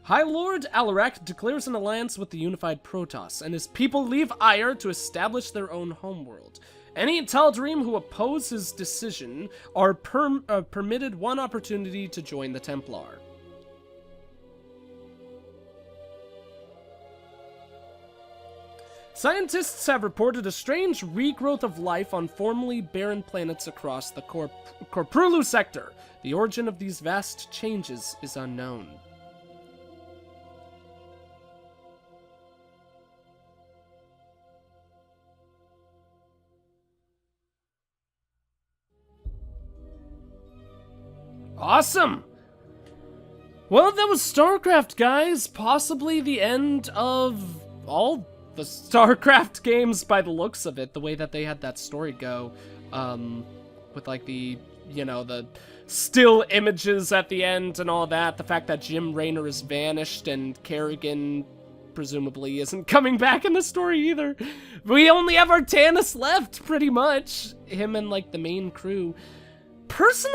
High Lord Alarak declares an alliance with the unified Protoss, and his people leave AIUR to establish their own homeworld. Any Tal'Darim who oppose his decision are permitted one opportunity to join the Templar. Scientists have reported a strange regrowth of life on formerly barren planets across the Korprulu sector. The origin of these vast changes is unknown. Awesome! Well, that was StarCraft, guys. Possibly the end of all the StarCraft games by the looks of it. The way that they had that story go. With like the, you know, the still images at the end and all that. The fact that Jim Raynor has vanished and Kerrigan presumably isn't coming back in the story either. We only have Artanis left, pretty much. Him and like the main crew. Personally,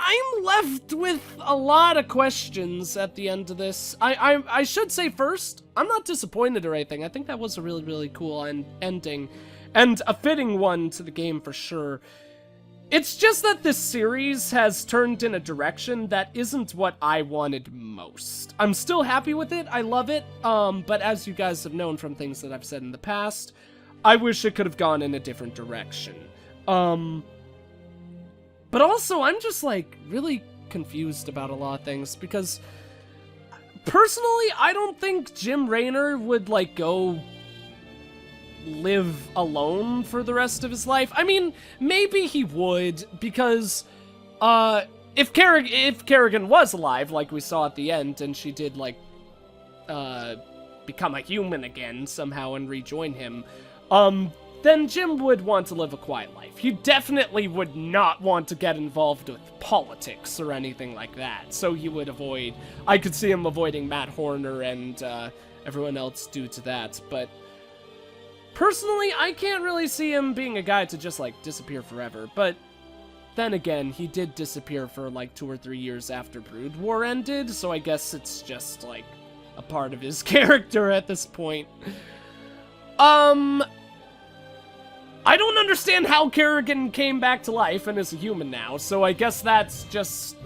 I'm left with a lot of questions at the end of this. I should say first, I'm not disappointed or anything. I think that was a really, really cool ending, and a fitting one to the game for sure. It's just that this series has turned in a direction that isn't what I wanted most. I'm still happy with it, I love it, but as you guys have known from things that I've said in the past, I wish it could have gone in a different direction. But also, I'm just, like, really confused about a lot of things, because, personally, I don't think Jim Raynor would, like, go live alone for the rest of his life. I mean, maybe he would, because, if Kerrigan was alive, like we saw at the end, and she did, like, become a human again somehow and rejoin him, then Jim would want to live a quiet life. He definitely would not want to get involved with politics or anything like that, so he would avoid... I could see him avoiding Matt Horner and everyone else due to that, but personally, I can't really see him being a guy to just, like, disappear forever, but then again, he did disappear for, like, 2 or 3 years after Brood War ended, so I guess it's just, like, a part of his character at this point. I don't understand how Kerrigan came back to life and is a human now, so I guess that's just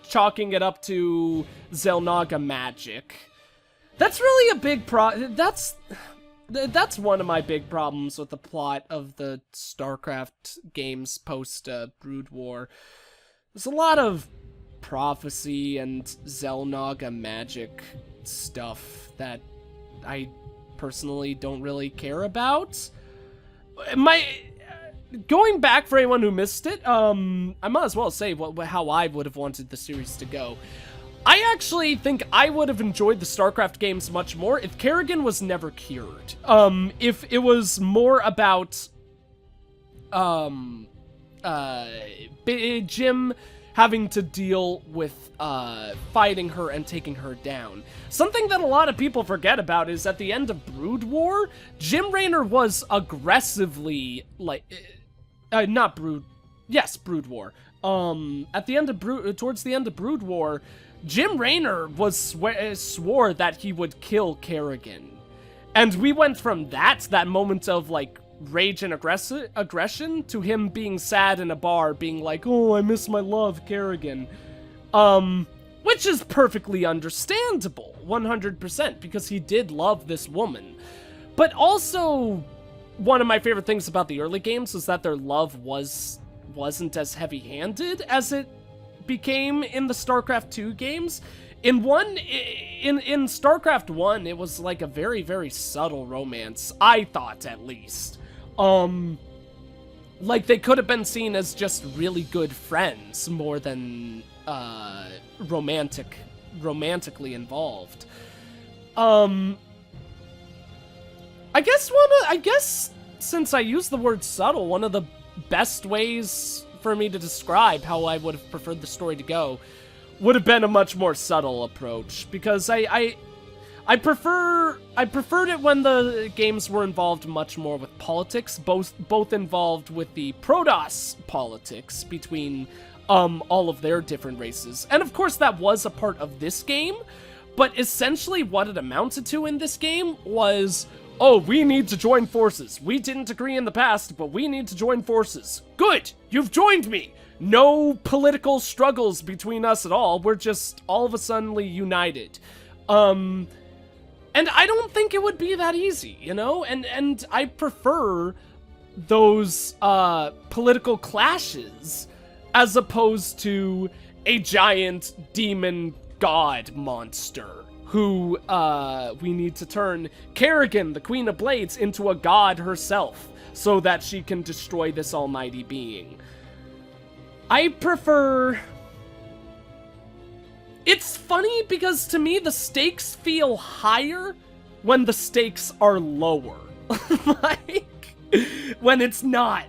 chalking it up to Xel'Naga magic. That's really a big that's one of my big problems with the plot of the StarCraft games post Brood War. There's a lot of prophecy and Xel'Naga magic stuff that I personally don't really care about. Going back for anyone who missed it, I might as well say how I would have wanted the series to go. I actually think I would have enjoyed the StarCraft games much more if Kerrigan was never cured. If it was more about, Jim having to deal with, fighting her and taking her down. Something that a lot of people forget about is at the end of Brood War, Jim Raynor was aggressively, like, Brood War. At the end of towards the end of Brood War, Jim Raynor was swore that he would kill Kerrigan. And we went from that moment of, like, rage and aggression to him being sad in a bar, being like, oh, I miss my love, Kerrigan. Which is perfectly understandable, 100%, because he did love this woman. But also, one of my favorite things about the early games was that their love wasn't as heavy-handed as it became in the StarCraft II games. In StarCraft 1, it was like a very, very subtle romance, I thought at least. Like they could have been seen as just really good friends more than romantically involved. I guess since I use the word subtle, one of the best ways for me to describe how I would have preferred the story to go would have been a much more subtle approach, because I preferred it when the games were involved much more with politics, both involved with the Protoss politics between all of their different races. And of course that was a part of this game, but essentially what it amounted to in this game was, oh, we need to join forces. We didn't agree in the past, but we need to join forces. Good, you've joined me. No political struggles between us at all. We're just all of a sudden united. And I don't think it would be that easy, you know? And I prefer those political clashes as opposed to a giant demon god monster who we need to turn Kerrigan, the Queen of Blades, into a god herself so that she can destroy this almighty being. I prefer... It's funny because to me the stakes feel higher when the stakes are lower. Like, when it's not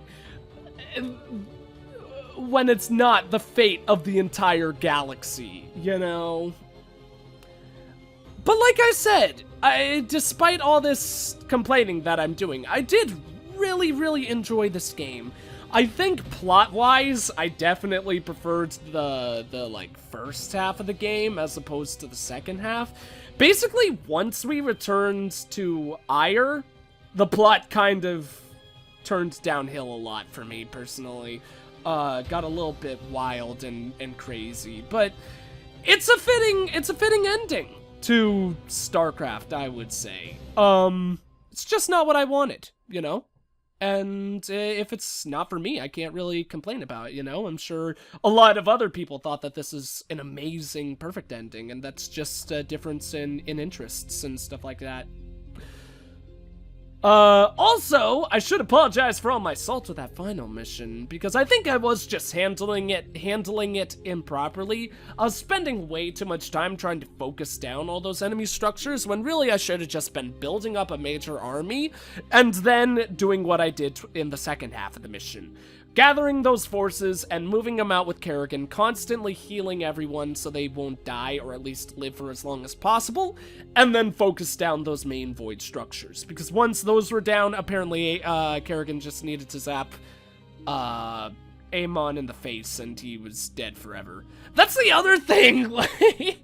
the fate of the entire galaxy, you know? But like I said, despite all this complaining that I'm doing, I did really, really enjoy this game. I think plot-wise, I definitely preferred the like first half of the game as opposed to the second half. Basically, once we returned to AIUR, the plot kind of turned downhill a lot for me personally. Got a little bit wild and crazy, but it's a fitting ending to StarCraft, I would say. It's just not what I wanted, you know? And if it's not for me, I can't really complain about it, you know? I'm sure a lot of other people thought that this is an amazing, perfect ending, and that's just a difference in interests and stuff like that. Also, I should apologize for all my salt with that final mission, because I think I was just handling it improperly. I was spending way too much time trying to focus down all those enemy structures, when really I should have just been building up a major army, and then doing what I did in the second half of the mission. Gathering those forces and moving them out with Kerrigan, constantly healing everyone so they won't die or at least live for as long as possible, and then focus down those main void structures. Because once those were down, apparently Kerrigan just needed to zap Amon in the face and he was dead forever. That's the other thing! Like,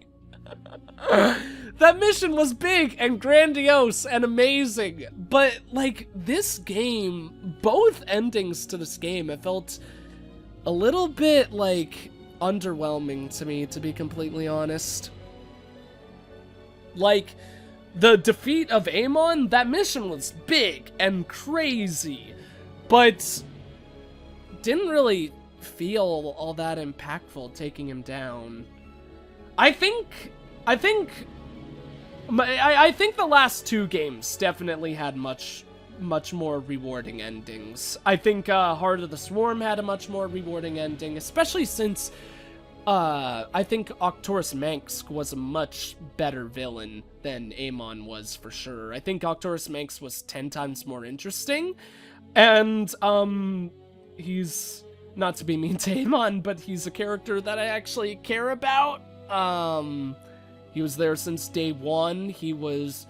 that mission was big and grandiose and amazing, but like this game, both endings to this game, it felt a little bit like underwhelming to me, to be completely honest. Like the defeat of Amon, that mission was big and crazy, but didn't really feel all that impactful taking him down. I think the last two games definitely had much more rewarding endings. I think Heart of the Swarm had a much more rewarding ending, especially since I think Arcturus Manx was a much better villain than Amon was, for sure. I think Arcturus Manx was 10 times more interesting, and he's, not to be mean to Amon, but he's a character that I actually care about. He was there since day one. He was,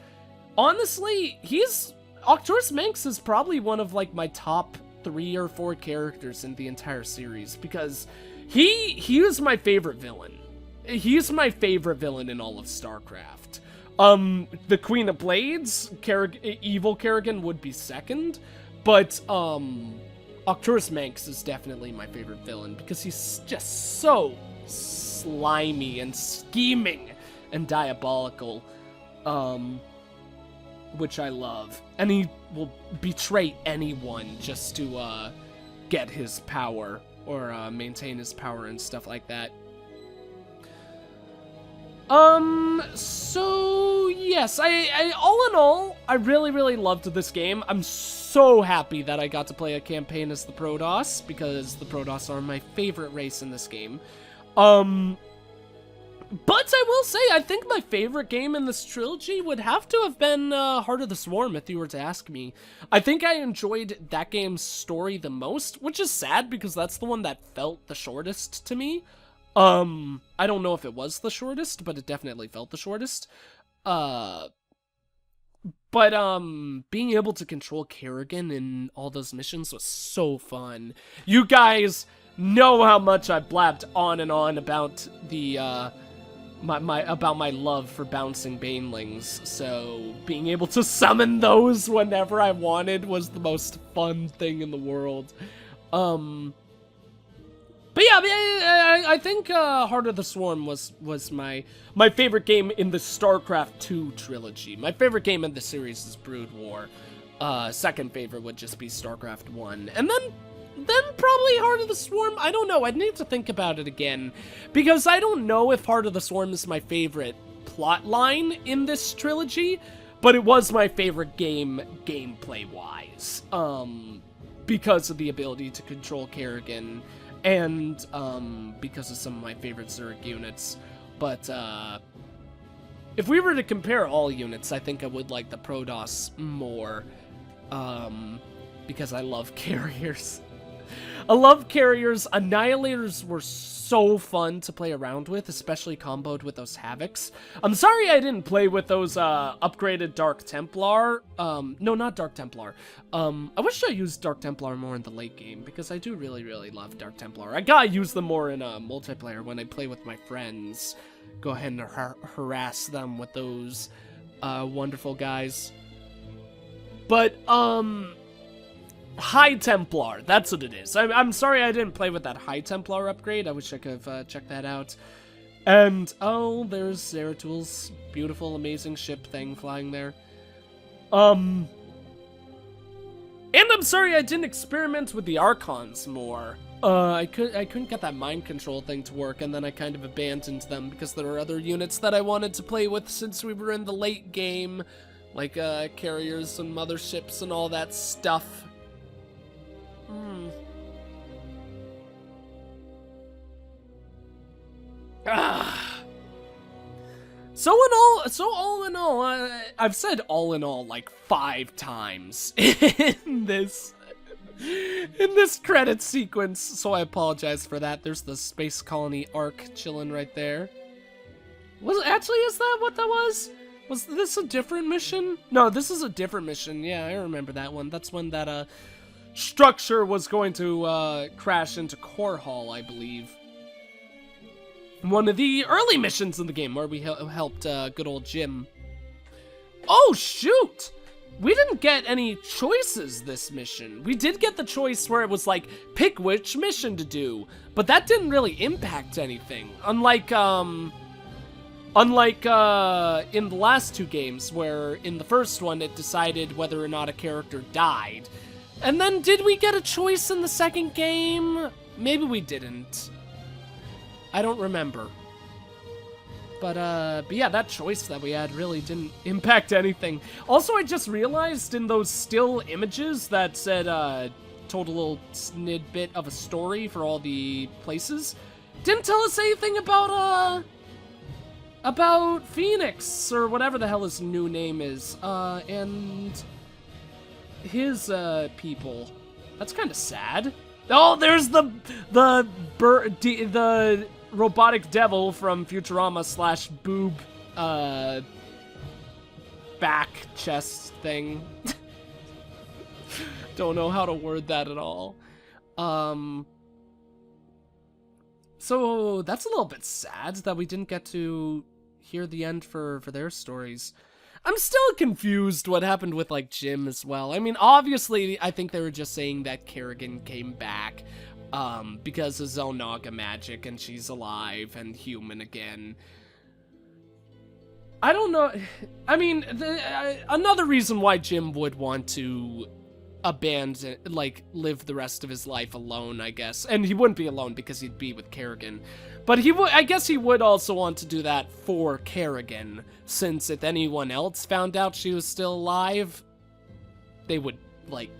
honestly, Arcturus Manx is probably one of like my top 3 or 4 characters in the entire series, because he was my favorite villain. He's my favorite villain in all of StarCraft. The Queen of Blades, evil Kerrigan would be second, but Arcturus Manx is definitely my favorite villain because he's just so slimy and scheming and diabolical, which I love. And he will betray anyone just to get his power or maintain his power and stuff like that. So yes, I all in all, I really loved this game. I'm so happy that I got to play a campaign as the Protoss, because the Protoss are my favorite race in this game. But I will say, I think my favorite game in this trilogy would have to have been Heart of the Swarm, if you were to ask me. I think I enjoyed that game's story the most, which is sad because that's the one that felt the shortest to me. I don't know if it was the shortest, but it definitely felt the shortest. But being able to control Kerrigan in all those missions was so fun. You guys know how much I blabbed on and on about the, about my love for bouncing banelings, so being able to summon those whenever I wanted was the most fun thing in the world. But yeah, I think Heart of the Swarm was my favorite game in the StarCraft II trilogy. My favorite game in the series is Brood War. Second favorite would just be StarCraft I. And then probably Heart of the Swarm. I don't know, I'd need to think about it again, because I don't know if Heart of the Swarm is my favorite plot line in this trilogy, but it was my favorite game gameplay-wise, because of the ability to control Kerrigan, and because of some of my favorite Zerg units. But if we were to compare all units, I think I would like the Protoss more, because I love carriers. I love carriers. Annihilators were so fun to play around with, especially comboed with those Havocs. I'm sorry I didn't play with those upgraded Dark Templar. No, not Dark Templar. I wish I used Dark Templar more in the late game, because I do really love Dark Templar. I gotta use them more in multiplayer when I play with my friends. Go ahead and harass them with those wonderful guys. But, High Templar, that's what it is. I'm sorry I didn't play with that High Templar upgrade. I wish I could have checked that out. And, oh, there's Zeratul,'s beautiful, amazing ship thing flying there. And I'm sorry I didn't experiment with the Archons more. I couldn't get that mind control thing to work, and then I kind of abandoned them because there were other units that I wanted to play with since we were in the late game. Like, carriers and motherships and all that stuff. So all in all, I've said all in all like 5 times in this credit sequence, so I apologize for that. There's the Space Colony Arc chilling right there. Is that what that was? Was this a different mission? No, this is a different mission. Yeah, I remember that one. That's when that structure was going to crash into Core Hall, I believe. One of the early missions in the game where we helped good old Jim. Oh, shoot! We didn't get any choices this mission. We did get the choice where it was like, pick which mission to do, but that didn't really impact anything. Unlike in the last 2 games, where in the first one it decided whether or not a character died. And then did we get a choice in the second game? Maybe we didn't. I don't remember. But yeah, that choice that we had really didn't impact anything. Also, I just realized in those still images that said, told a little snidbit of a story for all the places, didn't tell us anything about Phoenix, or whatever the hell his new name is, and his, people. That's kind of sad. Oh, there's the robotic devil from Futurama / boob, back chest thing. Don't know how to word that at all. So that's a little bit sad that we didn't get to hear the end for their stories. I'm still confused what happened with, like, Jim as well. I mean, obviously, I think they were just saying that Kerrigan came back, because of Zonaga magic and she's alive and human again. I don't know. I mean, another reason why Jim would want to abandon, like, live the rest of his life alone, I guess. And he wouldn't be alone because he'd be with Kerrigan. But he would, I guess he would also want to do that for Kerrigan, since if anyone else found out she was still alive, they would, like,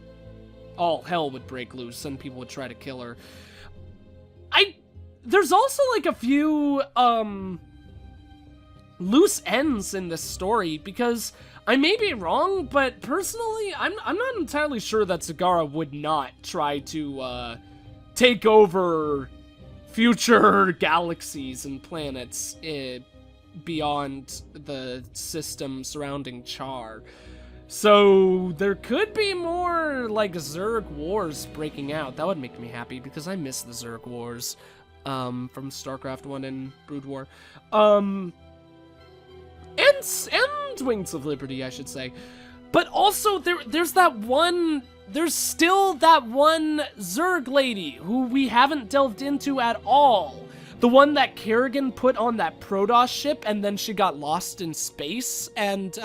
all hell would break loose and people would try to kill her. There's also, like, a few, loose ends in this story, because I may be wrong, but personally, I'm not entirely sure that Zagara would not try to, take over future galaxies and planets beyond the system surrounding Char. So there could be more, like, Zerg wars breaking out. That would make me happy, because I miss the Zerg wars, from StarCraft 1 and Brood War. And Wings of Liberty, I should say. But also, there's still that one Zerg lady who we haven't delved into at all. The one that Kerrigan put on that Protoss ship, and then she got lost in space, and,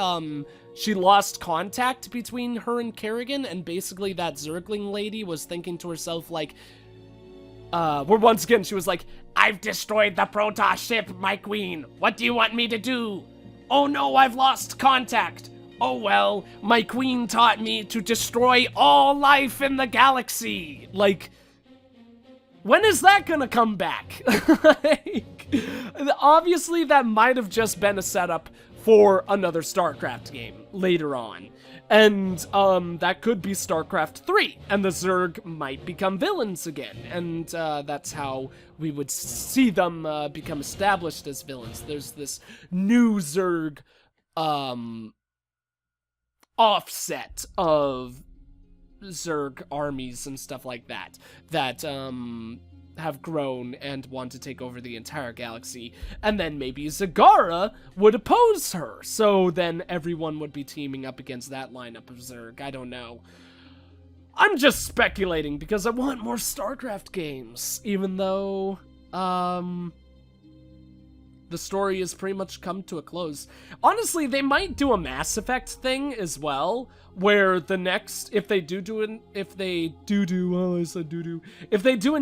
she lost contact between her and Kerrigan, and basically that Zergling lady was thinking to herself, like, where once again she was like, "I've destroyed the Protoss ship, my queen. What do you want me to do? Oh no, I've lost contact. Oh well, my queen taught me to destroy all life in the galaxy." Like, when is that gonna come back? Like, obviously that might have just been a setup for another StarCraft game later on. And, that could be StarCraft III, and the Zerg might become villains again, and, that's how we would see them, become established as villains. There's this new Zerg, offset of Zerg armies and stuff like that, have grown and want to take over the entire galaxy, and then maybe Zagara would oppose her, so then everyone would be teaming up against that lineup of Zerg. I don't know. I'm just speculating because I want more StarCraft games, even though, the story has pretty much come to a close. Honestly, they might do a Mass Effect thing as well, where the next, if they do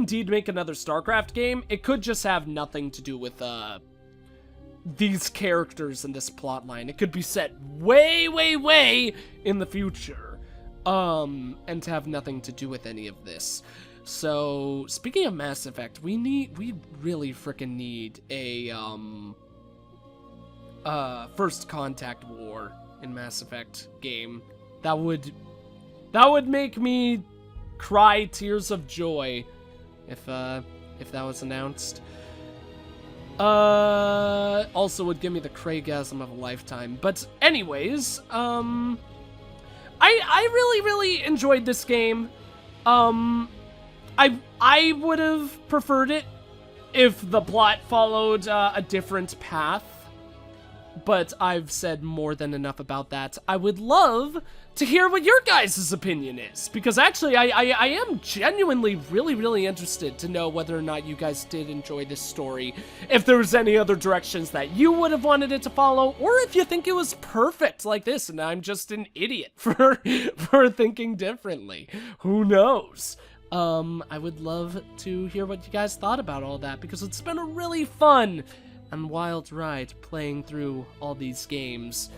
indeed make another StarCraft game, it could just have nothing to do with, these characters in this plotline. It could be set way, way, way in the future, and to have nothing to do with any of this. So, speaking of Mass Effect, we really frickin' need a, First Contact war in Mass Effect game. That would make me cry tears of joy if that was announced. Also would give me the Craigasm of a lifetime. But anyways, I really, really enjoyed this game. I would have preferred it if the plot followed a different path, but I've said more than enough about that. I would love to hear what your guys' opinion is, because actually I am genuinely really, really interested to know whether or not you guys did enjoy this story, if there was any other directions that you would have wanted it to follow, or if you think it was perfect like this and I'm just an idiot for thinking differently. Who knows? I would love to hear what you guys thought about all that, because it's been a really fun and wild ride playing through all these games.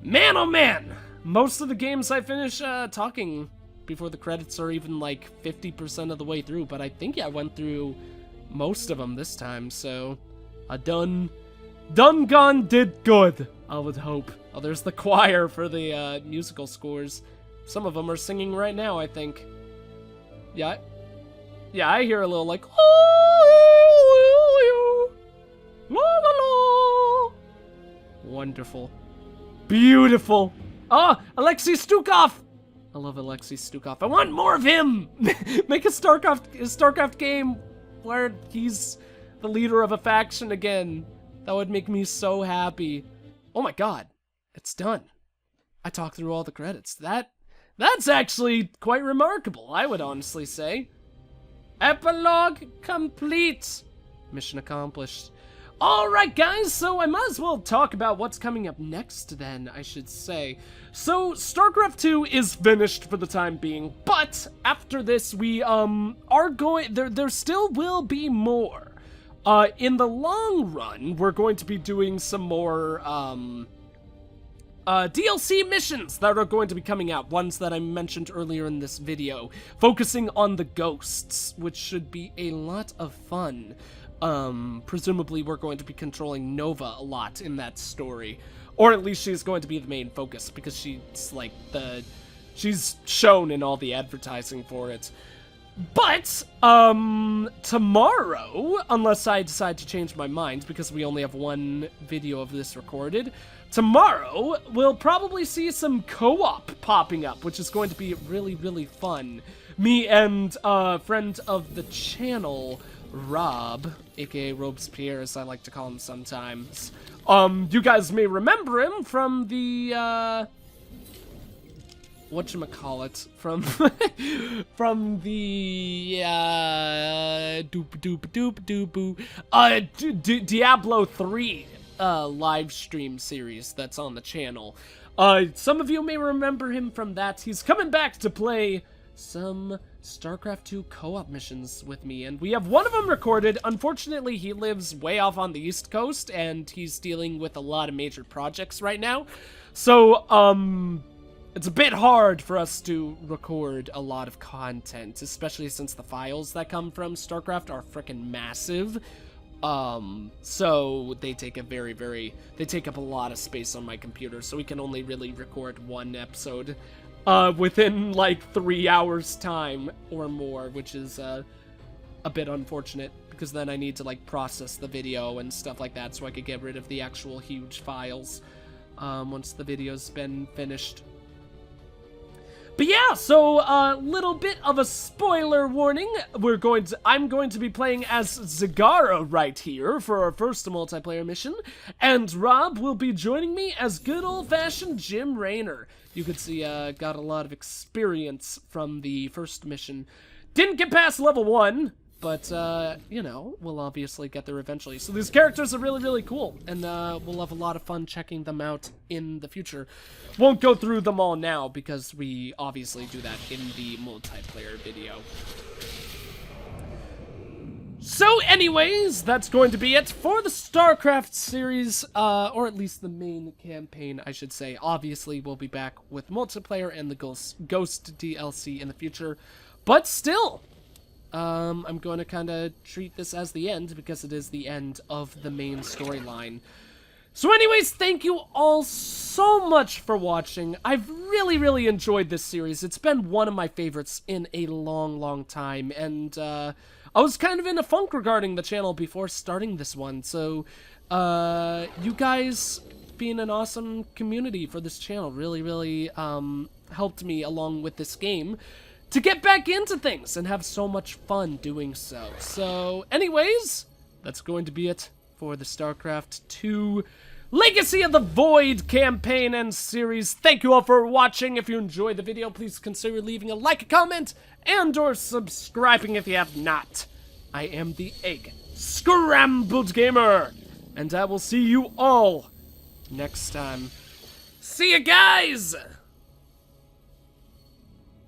Man, oh man! Most of the games I finish talking before the credits are even like 50% of the way through, but I think I went through most of them this time, so I done did good, I would hope. Oh, there's the choir for the musical scores. Some of them are singing right now, I think. Yeah, I hear a little like, la la la. Wonderful. Beautiful. Oh, Alexei Stukov. I love Alexei Stukov. I want more of him. Make a StarCraft game where he's the leader of a faction again. That would make me so happy. Oh my god, it's done. I talked through all the credits. That's actually quite remarkable, I would honestly say. Epilogue complete. Mission accomplished. Alright guys, so I might as well talk about what's coming up next then, I should say. So, StarCraft II is finished for the time being, but after this we are going, there still will be more. In the long run, we're going to be doing some more DLC missions that are going to be coming out, ones that I mentioned earlier in this video, focusing on the ghosts, which should be a lot of fun. Presumably we're going to be controlling Nova a lot in that story. Or at least she's going to be the main focus, because she's like she's shown in all the advertising for it. But, tomorrow, unless I decide to change my mind, because we only have one video of this recorded, tomorrow we'll probably see some co-op popping up, which is going to be really, really fun. Me and a friend of the channel, Rob, aka Robespierre as I like to call him sometimes. You guys may remember him from the, whatchamacallit, from the, Diablo 3, live stream series that's on the channel. Some of you may remember him from that. He's coming back to play some StarCraft II co-op missions with me, and we have one of them recorded. Unfortunately, he lives way off on the East Coast, and he's dealing with a lot of major projects right now. So, it's a bit hard for us to record a lot of content, especially since the files that come from StarCraft are frickin' massive. So they take they take up a lot of space on my computer, so we can only really record one episode within like 3 hours time or more, which is a bit unfortunate, because then I need to like process the video and stuff like that so I could get rid of the actual huge files once the video's been finished. But yeah, so a little bit of a spoiler warning. I'm going to be playing as Zagara right here for our first multiplayer mission, and Rob will be joining me as good old-fashioned Jim Raynor. You could see got a lot of experience from the first mission. Didn't get past level 1, but you know, we'll obviously get there eventually. So these characters are really, really cool, and we'll have a lot of fun checking them out in the future. Won't go through them all now, because we obviously do that in the multiplayer video. So anyways, that's going to be it for the StarCraft series, or at least the main campaign, I should say. Obviously, we'll be back with multiplayer and the Ghost DLC in the future, but still, I'm going to kind of treat this as the end, because it is the end of the main storyline. So anyways, thank you all so much for watching. I've really, really enjoyed this series. It's been one of my favorites in a long, long time, and I was kind of in a funk regarding the channel before starting this one, so you guys being an awesome community for this channel really, really helped me along with this game to get back into things and have so much fun doing so. So anyways, that's going to be it for the StarCraft II Legacy of the Void campaign and series. Thank you all for watching. If you enjoyed the video, please consider leaving a like, a comment, and or subscribing if you have not. I am the EggScrambledGamer, and I will see you all next time. See you guys!